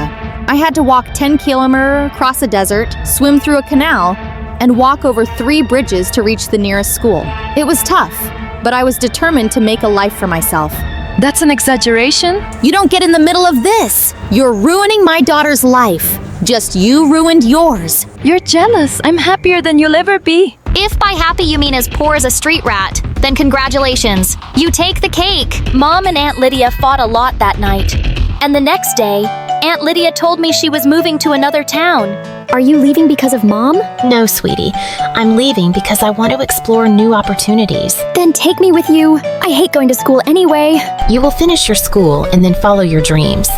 I had to walk 10 kilometers, cross a desert, swim through a canal, and walk over 3 bridges to reach the nearest school. It was tough, but I was determined to make a life for myself. That's an exaggeration. You don't get in the middle of this. You're ruining my daughter's life. Just you ruined yours. You're jealous. I'm happier than you'll ever be. If by happy you mean as poor as a street rat, then congratulations. You take the cake. Mom and Aunt Lydia fought a lot that night. And the next day, Aunt Lydia told me she was moving to another town. Are you leaving because of Mom? No, sweetie. I'm leaving because I want to explore new opportunities. Then take me with you. I hate going to school anyway. You will finish your school and then follow your dreams.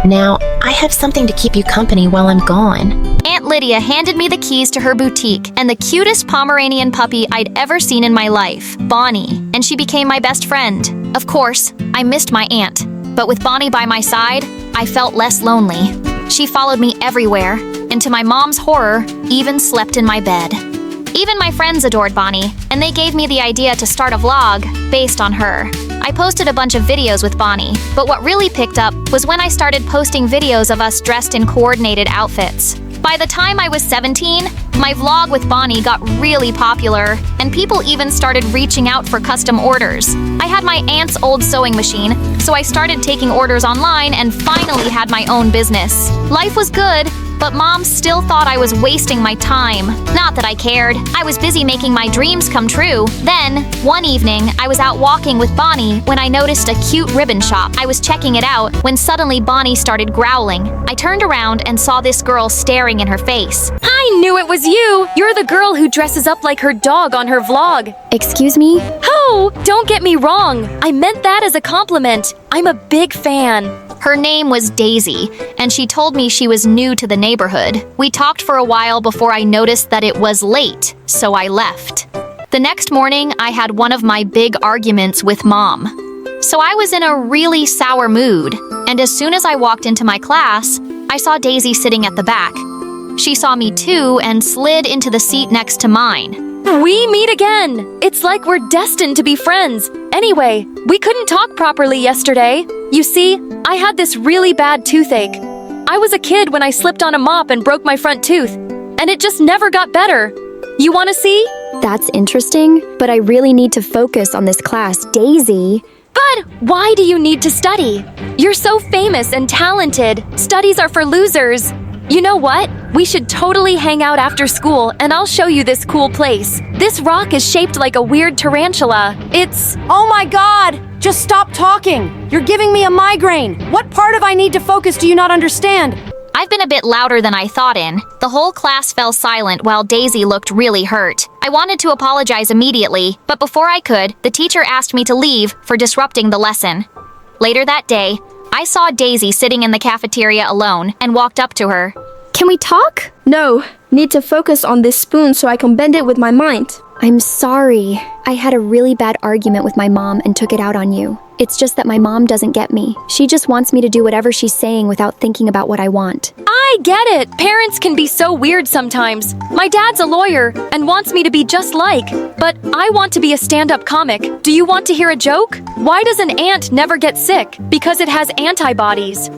Now, I have something to keep you company while I'm gone. Aunt Lydia handed me the keys to her boutique and the cutest Pomeranian puppy I'd ever seen in my life, Bonnie, and she became my best friend. Of course, I missed my aunt, but with Bonnie by my side, I felt less lonely. She followed me everywhere, and to my mom's horror, even slept in my bed. Even my friends adored Bonnie, and they gave me the idea to start a vlog based on her. I posted a bunch of videos with Bonnie, but what really picked up was when I started posting videos of us dressed in coordinated outfits. By the time I was 17, my vlog with Bonnie got really popular, and people even started reaching out for custom orders. I had my aunt's old sewing machine, so I started taking orders online and finally had my own business. Life was good, but Mom still thought I was wasting my time. Not that I cared. I was busy making my dreams come true. Then, one evening, I was out walking with Bonnie when I noticed a cute ribbon shop. I was checking it out when suddenly Bonnie started growling. I turned around and saw this girl staring in her face. I knew it was you! You're the girl who dresses up like her dog on her vlog. Excuse me? Oh, don't get me wrong. I meant that as a compliment. I'm a big fan. Her name was Daisy, and she told me she was new to the neighborhood. We talked for a while before I noticed that it was late, so I left. The next morning, I had one of my big arguments with Mom. So I was in a really sour mood, and as soon as I walked into my class, I saw Daisy sitting at the back. She saw me too and slid into the seat next to mine. We meet again! It's like we're destined to be friends. Anyway, we couldn't talk properly yesterday. You see, I had this really bad toothache. I was a kid when I slipped on a mop and broke my front tooth, and it just never got better. You want to see? That's interesting, but I really need to focus on this class, Daisy. But why do you need to study? You're so famous and talented. Studies are for losers. You know what? We should totally hang out after school, and I'll show you this cool place. This rock is shaped like a weird tarantula. It's... Oh my God! Just stop talking! You're giving me a migraine! What part of I need to focus do you not understand? I've been a bit louder than I thought in. The whole class fell silent while Daisy looked really hurt. I wanted to apologize immediately, but before I could, the teacher asked me to leave for disrupting the lesson. Later that day, I saw Daisy sitting in the cafeteria alone and walked up to her. Can we talk? No. Need to focus on this spoon so I can bend it with my mind. I'm sorry. I had a really bad argument with my mom and took it out on you. It's just that my mom doesn't get me. She just wants me to do whatever she's saying without thinking about what I want. I get it. Parents can be so weird sometimes. My dad's a lawyer and wants me to be just like, but I want to be a stand-up comic. Do you want to hear a joke? Why does an ant never get sick? Because it has antibodies.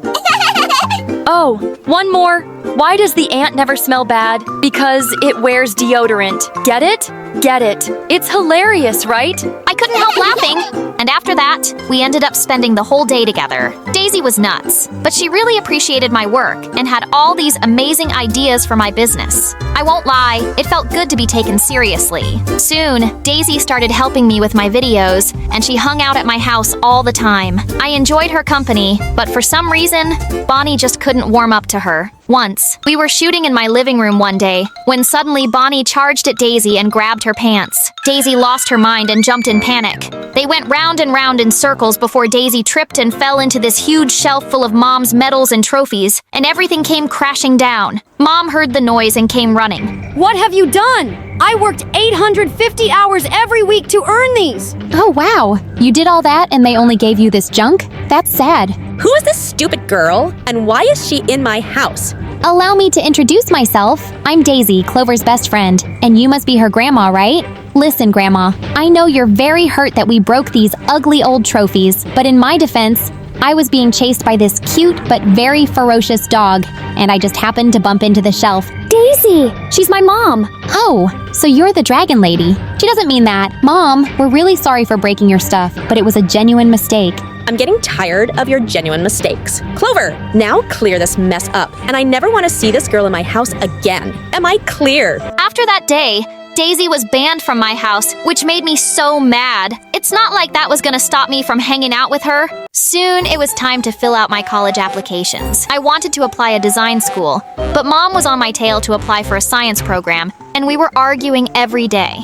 Oh, one more. Why does the ant never smell bad? Because it wears deodorant. Get it? Get it. It's hilarious, right? I couldn't help laughing. And after that, we ended up spending the whole day together. Daisy was nuts, but she really appreciated my work and had all these amazing ideas for my business. I won't lie, it felt good to be taken seriously. Soon, Daisy started helping me with my videos, and she hung out at my house all the time. I enjoyed her company, but for some reason, Bonnie just couldn't warm up to her. Once, we were shooting in my living room one day, when suddenly Bonnie charged at Daisy and grabbed her pants. Daisy lost her mind and jumped in panic. They went round and round in circles before Daisy tripped and fell into this huge shelf full of Mom's medals and trophies, and everything came crashing down. Mom heard the noise and came running. What have you done? I worked 850 hours every week to earn these! Oh wow, you did all that and they only gave you this junk? That's sad. Who is this stupid girl, and why is she in my house? Allow me to introduce myself. I'm Daisy, Clover's best friend, and you must be her grandma, right? Listen, Grandma, I know you're very hurt that we broke these ugly old trophies, but in my defense, I was being chased by this cute but very ferocious dog, and I just happened to bump into the shelf. Daisy! She's my mom! Oh, so you're the dragon lady. She doesn't mean that. Mom, we're really sorry for breaking your stuff, but it was a genuine mistake. I'm getting tired of your genuine mistakes. Clover, now clear this mess up, and I never want to see this girl in my house again. Am I clear? After that day, Daisy was banned from my house, which made me so mad. It's not like that was gonna stop me from hanging out with her. Soon, it was time to fill out my college applications. I wanted to apply a design school, but Mom was on my tail to apply for a science program, and we were arguing every day.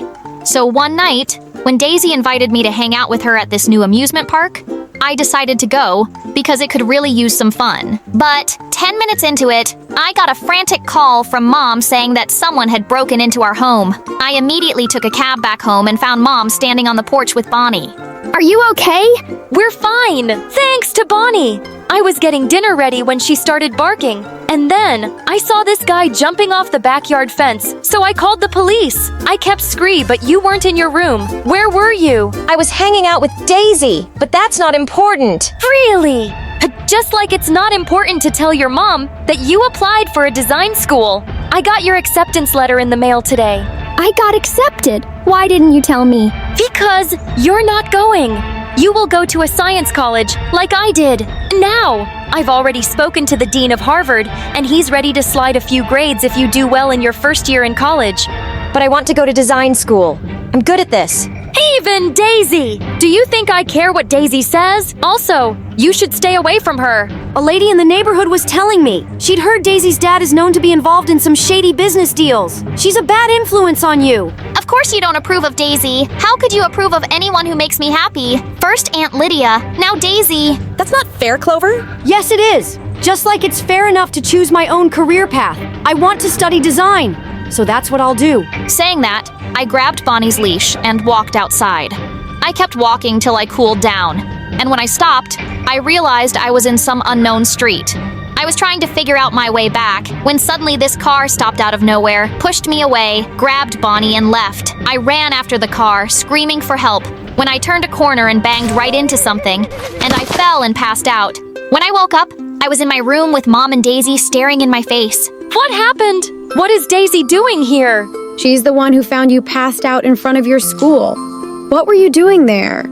So one night, when Daisy invited me to hang out with her at this new amusement park, I decided to go because it could really use some fun. But 10 minutes into it, I got a frantic call from Mom saying that someone had broken into our home. I immediately took a cab back home and found Mom standing on the porch with Bonnie. Are you okay? We're fine, thanks to Bonnie. I was getting dinner ready when she started barking, and then I saw this guy jumping off the backyard fence, so I called the police. I kept screaming, but you weren't in your room. Where were you? I was hanging out with Daisy, but that's not important. Really? Just like it's not important to tell your mom that you applied for a design school. I got your acceptance letter in the mail today. I got accepted. Why didn't you tell me? Because you're not going. You will go to a science college like I did. Now, I've already spoken to the dean of Harvard, and he's ready to slide a few grades if you do well in your first year in college. But I want to go to design school. I'm good at this. Even Daisy! Do you think I care what Daisy says? Also, you should stay away from her. A lady in the neighborhood was telling me she'd heard Daisy's dad is known to be involved in some shady business deals. She's a bad influence on you. Of course you don't approve of Daisy. How could you approve of anyone who makes me happy? First Aunt Lydia, now Daisy. That's not fair, Clover. Yes, it is. Just like it's fair enough to choose my own career path. I want to study design, so that's what I'll do. Saying that, I grabbed Bonnie's leash and walked outside. I kept walking till I cooled down, and when I stopped, I realized I was in some unknown street. I was trying to figure out my way back when suddenly this car stopped out of nowhere, pushed me away, grabbed Bonnie, and left. I ran after the car, screaming for help, when I turned a corner and banged right into something, and I fell and passed out. When I woke up, I was in my room with Mom and Daisy staring in my face. What happened? What is Daisy doing here? She's the one who found you passed out in front of your school. What were you doing there?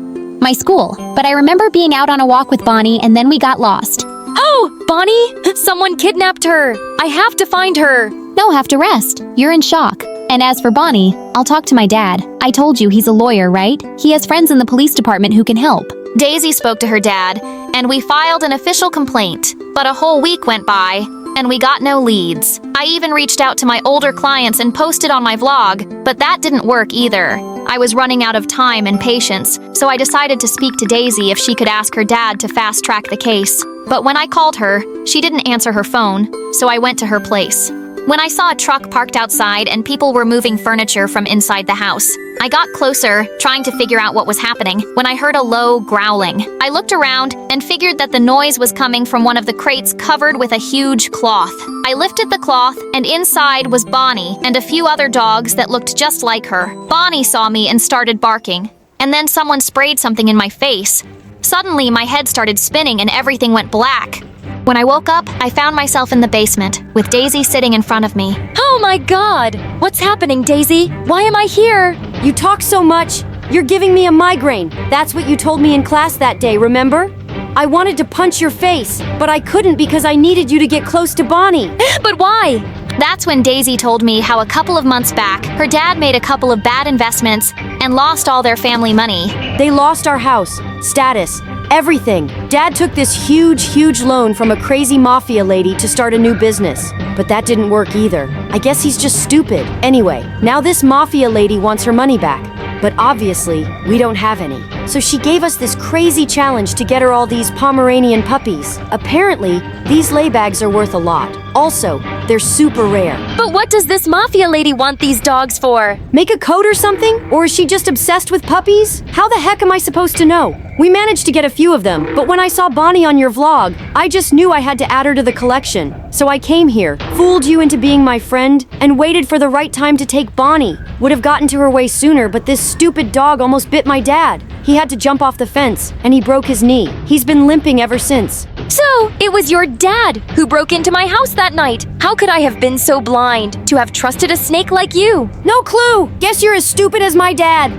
My school, but I remember being out on a walk with Bonnie and then we got lost. Oh, Bonnie! Someone kidnapped her! I have to find her! No, have to rest. You're in shock. And as for Bonnie, I'll talk to my dad. I told you he's a lawyer, right? He has friends in the police department who can help. Daisy spoke to her dad, and we filed an official complaint. But a whole week went by, and we got no leads. I even reached out to my older clients and posted on my vlog, but that didn't work either. I was running out of time and patience, so I decided to speak to Daisy if she could ask her dad to fast-track the case. But when I called her, she didn't answer her phone, so I went to her place. When I saw a truck parked outside and people were moving furniture from inside the house, I got closer, trying to figure out what was happening, when I heard a low growling. I looked around and figured that the noise was coming from one of the crates covered with a huge cloth. I lifted the cloth, and inside was Bonnie and a few other dogs that looked just like her. Bonnie saw me and started barking, and then someone sprayed something in my face. Suddenly, my head started spinning and everything went black. When I woke up, I found myself in the basement, with Daisy sitting in front of me. Oh my God! What's happening, Daisy? Why am I here? You talk so much. You're giving me a migraine. That's what you told me in class that day, remember? I wanted to punch your face, but I couldn't because I needed you to get close to Bonnie. But why? That's when Daisy told me how a couple of months back, her dad made a couple of bad investments and lost all their family money. They lost our house, status, everything. Dad took this huge loan from a crazy mafia lady to start a new business. But that didn't work either. I guess he's just stupid. Anyway, now this mafia lady wants her money back. But obviously, we don't have any. So she gave us this crazy challenge to get her all these Pomeranian puppies. Apparently, these laybags are worth a lot. Also, they're super rare. But what does this mafia lady want these dogs for? Make a coat or something? Or is she just obsessed with puppies? How the heck am I supposed to know? We managed to get a few of them, but when I saw Bonnie on your vlog, I just knew I had to add her to the collection. So I came here, fooled you into being my friend, and waited for the right time to take Bonnie. Would have gotten to her way sooner, but this stupid dog almost bit my dad. He had to jump off the fence, and he broke his knee. He's been limping ever since. So, it was your dad who broke into my house that night. How could I have been so blind to have trusted a snake like you? No clue! Guess you're as stupid as my dad.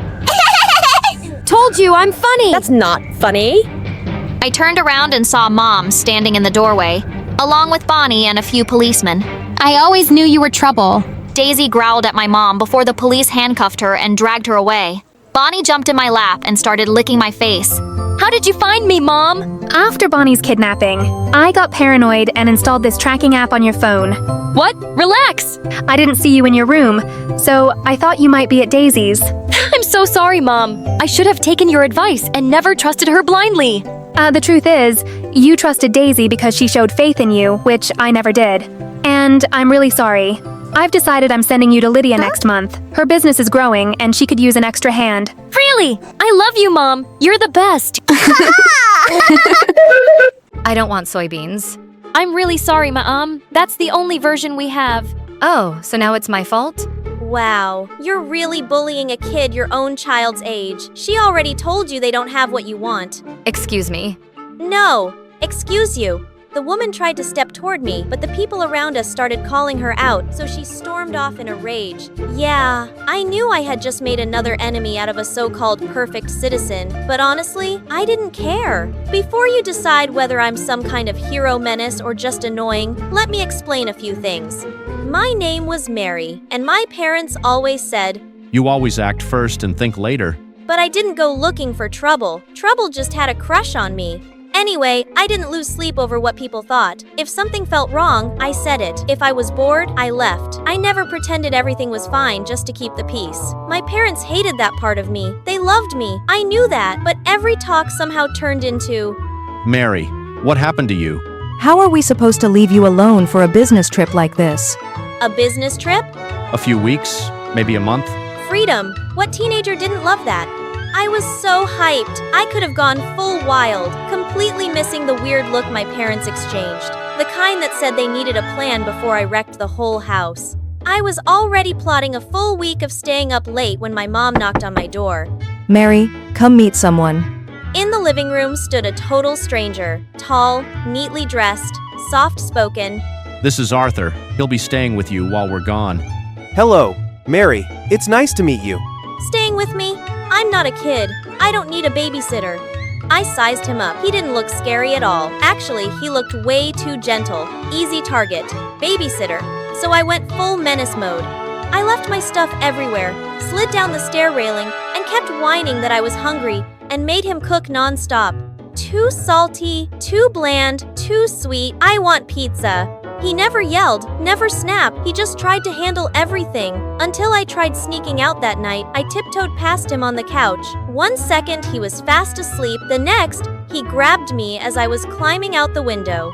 Told you, I'm funny! That's not funny. I turned around and saw Mom standing in the doorway, along with Bonnie and a few policemen. I always knew you were trouble. Daisy growled at my mom before the police handcuffed her and dragged her away. Bonnie jumped in my lap and started licking my face. How How did you find me, Mom? After Bonnie's kidnapping, I got paranoid and installed this tracking app on your phone. What? Relax! I didn't see you in your room, so I thought you might be at Daisy's. I'm so sorry, Mom. I should have taken your advice and never trusted her blindly. The truth is, you trusted Daisy because she showed faith in you, which I never did. And I'm really sorry. I've decided I'm sending you to Lydia next month. Her business is growing, and she could use an extra hand. Really? I love you, Mom. You're the best. I don't want soybeans. I'm really sorry, Ma'am. That's the only version we have. Oh, so now it's my fault? Wow, you're really bullying a kid your own child's age. She already told you they don't have what you want. Excuse me. No, excuse you. The woman tried to step toward me, but the people around us started calling her out, so she stormed off in a rage. Yeah, I knew I had just made another enemy out of a so-called perfect citizen, but honestly, I didn't care. Before you decide whether I'm some kind of hero menace or just annoying, let me explain a few things. My name was Mary, and my parents always said, "You always act first and think later." But I didn't go looking for trouble. Trouble just had a crush on me. Anyway, I didn't lose sleep over what people thought. If something felt wrong, I said it. If I was bored, I left. I never pretended everything was fine just to keep the peace. My parents hated that part of me. They loved me. I knew that, but every talk somehow turned into... Mary, what happened to you? How are we supposed to leave you alone for a business trip like this? A business trip? A few weeks, maybe a month? Freedom. What teenager didn't love that? I was so hyped. I could have gone full wild, completely missing the weird look my parents exchanged. The kind that said they needed a plan before I wrecked the whole house. I was already plotting a full week of staying up late when my mom knocked on my door. Mary, come meet someone. In the living room stood a total stranger. Tall, neatly dressed, soft-spoken. This is Arthur. He'll be staying with you while we're gone. Hello, Mary. It's nice to meet you. Staying with me? I'm not a kid. I don't need a babysitter. I sized him up. He didn't look scary at all. Actually, he looked way too gentle. Easy target. Babysitter. So I went full menace mode. I left my stuff everywhere, slid down the stair railing, and kept whining that I was hungry, and made him cook non-stop. Too salty, too bland, too sweet. I want pizza. He never yelled, never snapped. He just tried to handle everything. Until I tried sneaking out that night, I tiptoed past him on the couch. 1 second, he was fast asleep. The next, he grabbed me as I was climbing out the window.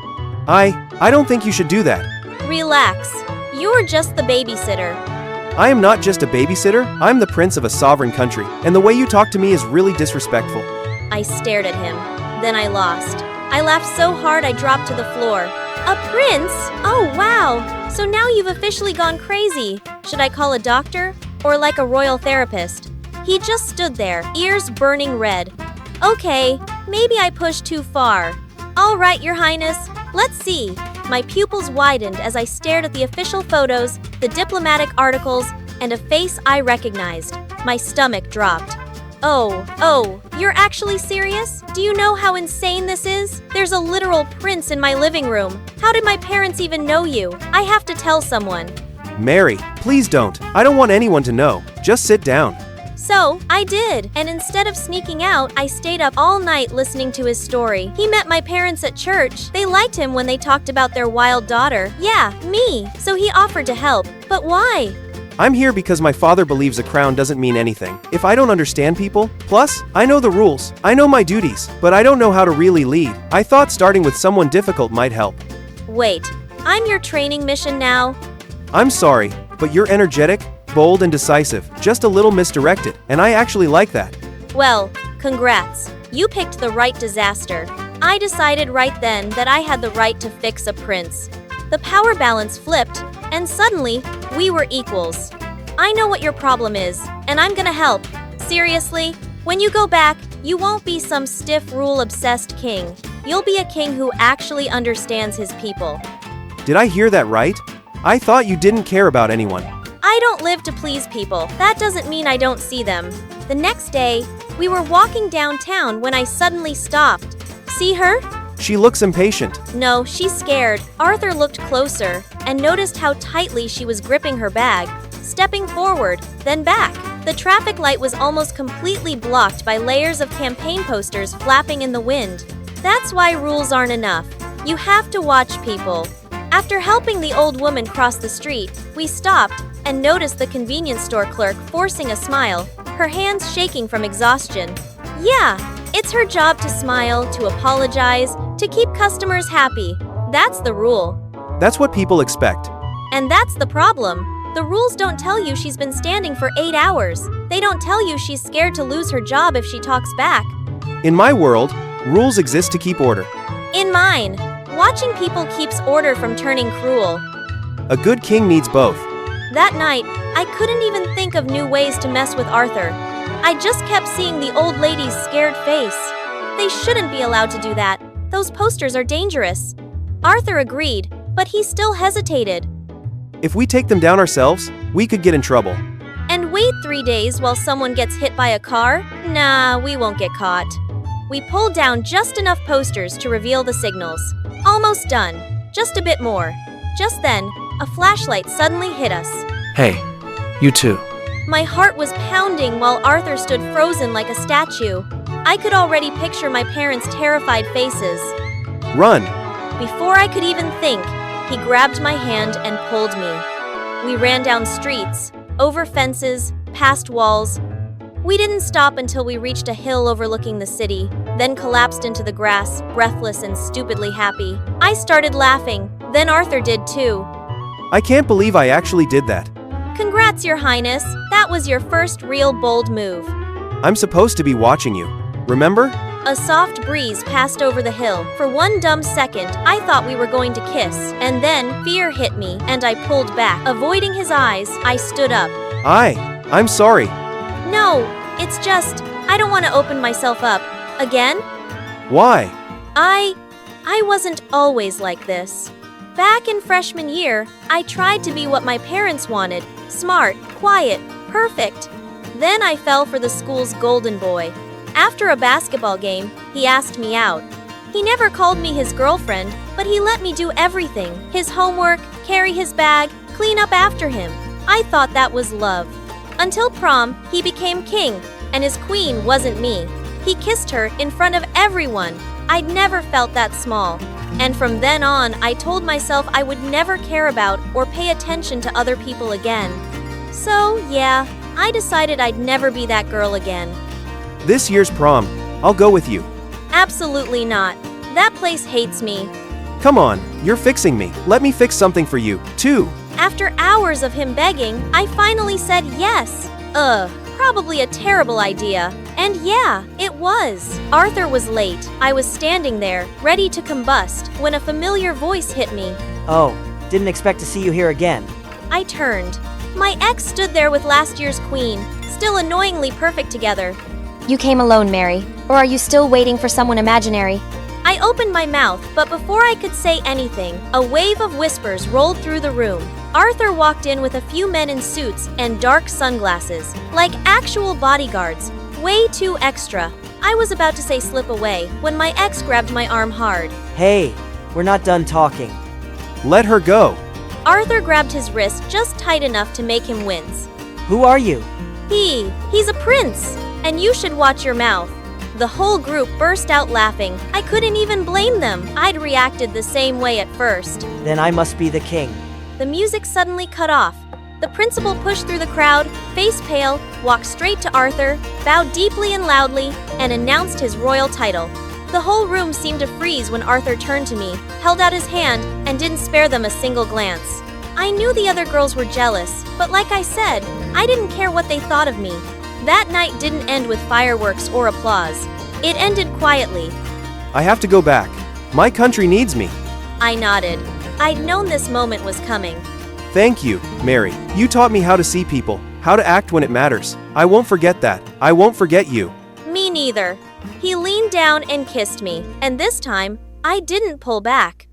I don't think you should do that. Relax. You're just the babysitter. I am not just a babysitter. I'm the prince of a sovereign country, and the way you talk to me is really disrespectful. I stared at him. Then I lost. I laughed so hard I dropped to the floor. A prince? Oh, wow. So now you've officially gone crazy. Should I call a doctor? Or like a royal therapist? He just stood there, ears burning red. Okay, maybe I pushed too far. All right, Your Highness. Let's see. My pupils widened as I stared at the official photos, the diplomatic articles, and a face I recognized. My stomach dropped. Oh, you're actually serious? Do you know how insane this is? There's a literal prince in my living room. How did my parents even know you? I have to tell someone. Mary, please don't. I don't want anyone to know. Just sit down. So, I did, and instead of sneaking out, I stayed up all night listening to his story. He met my parents at church. They liked him when they talked about their wild daughter. Yeah, me. So he offered to help. But why? I'm here because my father believes a crown doesn't mean anything. If I don't understand people, plus, I know the rules. I know my duties, but I don't know how to really lead. I thought starting with someone difficult might help. Wait, I'm your training mission now? I'm sorry, but you're energetic, bold, and decisive, just a little misdirected, and I actually like that. Well, congrats. You picked the right disaster. I decided right then that I had the right to fix a prince. The power balance flipped, and suddenly, we were equals. I know what your problem is, and I'm gonna help. Seriously, when you go back, you won't be some stiff rule-obsessed king. You'll be a king who actually understands his people. Did I hear that right? I thought you didn't care about anyone. I don't live to please people. That doesn't mean I don't see them. The next day, we were walking downtown when I suddenly stopped. See her? She looks impatient. No, she's scared. Arthur looked closer and noticed how tightly she was gripping her bag, stepping forward, then back. The traffic light was almost completely blocked by layers of campaign posters flapping in the wind. That's why rules aren't enough. You have to watch people. After helping the old woman cross the street, we stopped and noticed the convenience store clerk forcing a smile, her hands shaking from exhaustion. Yeah, it's her job to smile, to apologize, to keep customers happy. That's the rule. That's what people expect. And that's the problem. The rules don't tell you she's been standing for 8 hours. They don't tell you she's scared to lose her job if she talks back. In my world, rules exist to keep order. In mine, watching people keeps order from turning cruel. A good king needs both. That night, I couldn't even think of new ways to mess with Arthur. I just kept seeing the old lady's scared face. They shouldn't be allowed to do that. Those posters are dangerous. Arthur agreed, but he still hesitated. If we take them down ourselves, we could get in trouble. And wait 3 days while someone gets hit by a car? Nah, we won't get caught. We pulled down just enough posters to reveal the signals. Almost done. Just a bit more. Just then, a flashlight suddenly hit us. Hey, you too. My heart was pounding while Arthur stood frozen like a statue. I could already picture my parents' terrified faces. Run! Before I could even think, he grabbed my hand and pulled me. We ran down streets, over fences, past walls. We didn't stop until we reached a hill overlooking the city, then collapsed into the grass, breathless and stupidly happy. I started laughing, then Arthur did too. I can't believe I actually did that. Congrats, Your Highness. That was your first real bold move. I'm supposed to be watching you. Remember? A soft breeze passed over the hill. For one dumb second, I thought we were going to kiss. And then, fear hit me, and I pulled back. Avoiding his eyes, I stood up. I'm sorry. No, it's just, I don't want to open myself up. Again? Why? I wasn't always like this. Back in freshman year, I tried to be what my parents wanted. Smart, quiet, perfect. Then I fell for the school's golden boy. After a basketball game, he asked me out. He never called me his girlfriend, but he let me do everything. His homework, carry his bag, clean up after him. I thought that was love. Until prom, he became king, and his queen wasn't me. He kissed her in front of everyone. I'd never felt that small. And from then on, I told myself I would never care about or pay attention to other people again. So, yeah, I decided I'd never be that girl again. This year's prom, I'll go with you. Absolutely not. That place hates me. Come on, you're fixing me. Let me fix something for you, too. After hours of him begging, I finally said yes. Probably a terrible idea. And yeah, it was. Arthur was late. I was standing there, ready to combust, when a familiar voice hit me. Oh, didn't expect to see you here again. I turned. My ex stood there with last year's queen, still annoyingly perfect together. You came alone, Mary. Or are you still waiting for someone imaginary? I opened my mouth, but before I could say anything, a wave of whispers rolled through the room. Arthur walked in with a few men in suits and dark sunglasses, like actual bodyguards. Way too extra. I was about to say slip away when my ex grabbed my arm hard. Hey, we're not done talking. Let her go. Arthur grabbed his wrist just tight enough to make him wince. Who are you? He's a prince. And you should watch your mouth. The whole group burst out laughing. I couldn't even blame them. I'd reacted the same way at first. Then I must be the king. The music suddenly cut off. The principal pushed through the crowd, face pale, walked straight to Arthur, bowed deeply and loudly, and announced his royal title. The whole room seemed to freeze when Arthur turned to me, held out his hand, and didn't spare them a single glance. I knew the other girls were jealous, but like I said, I didn't care what they thought of me. That night didn't end with fireworks or applause. It ended quietly. I have to go back. My country needs me. I nodded. I'd known this moment was coming. Thank you, Mary. You taught me how to see people, how to act when it matters. I won't forget that. I won't forget you. Me neither. He leaned down and kissed me, and this time, I didn't pull back.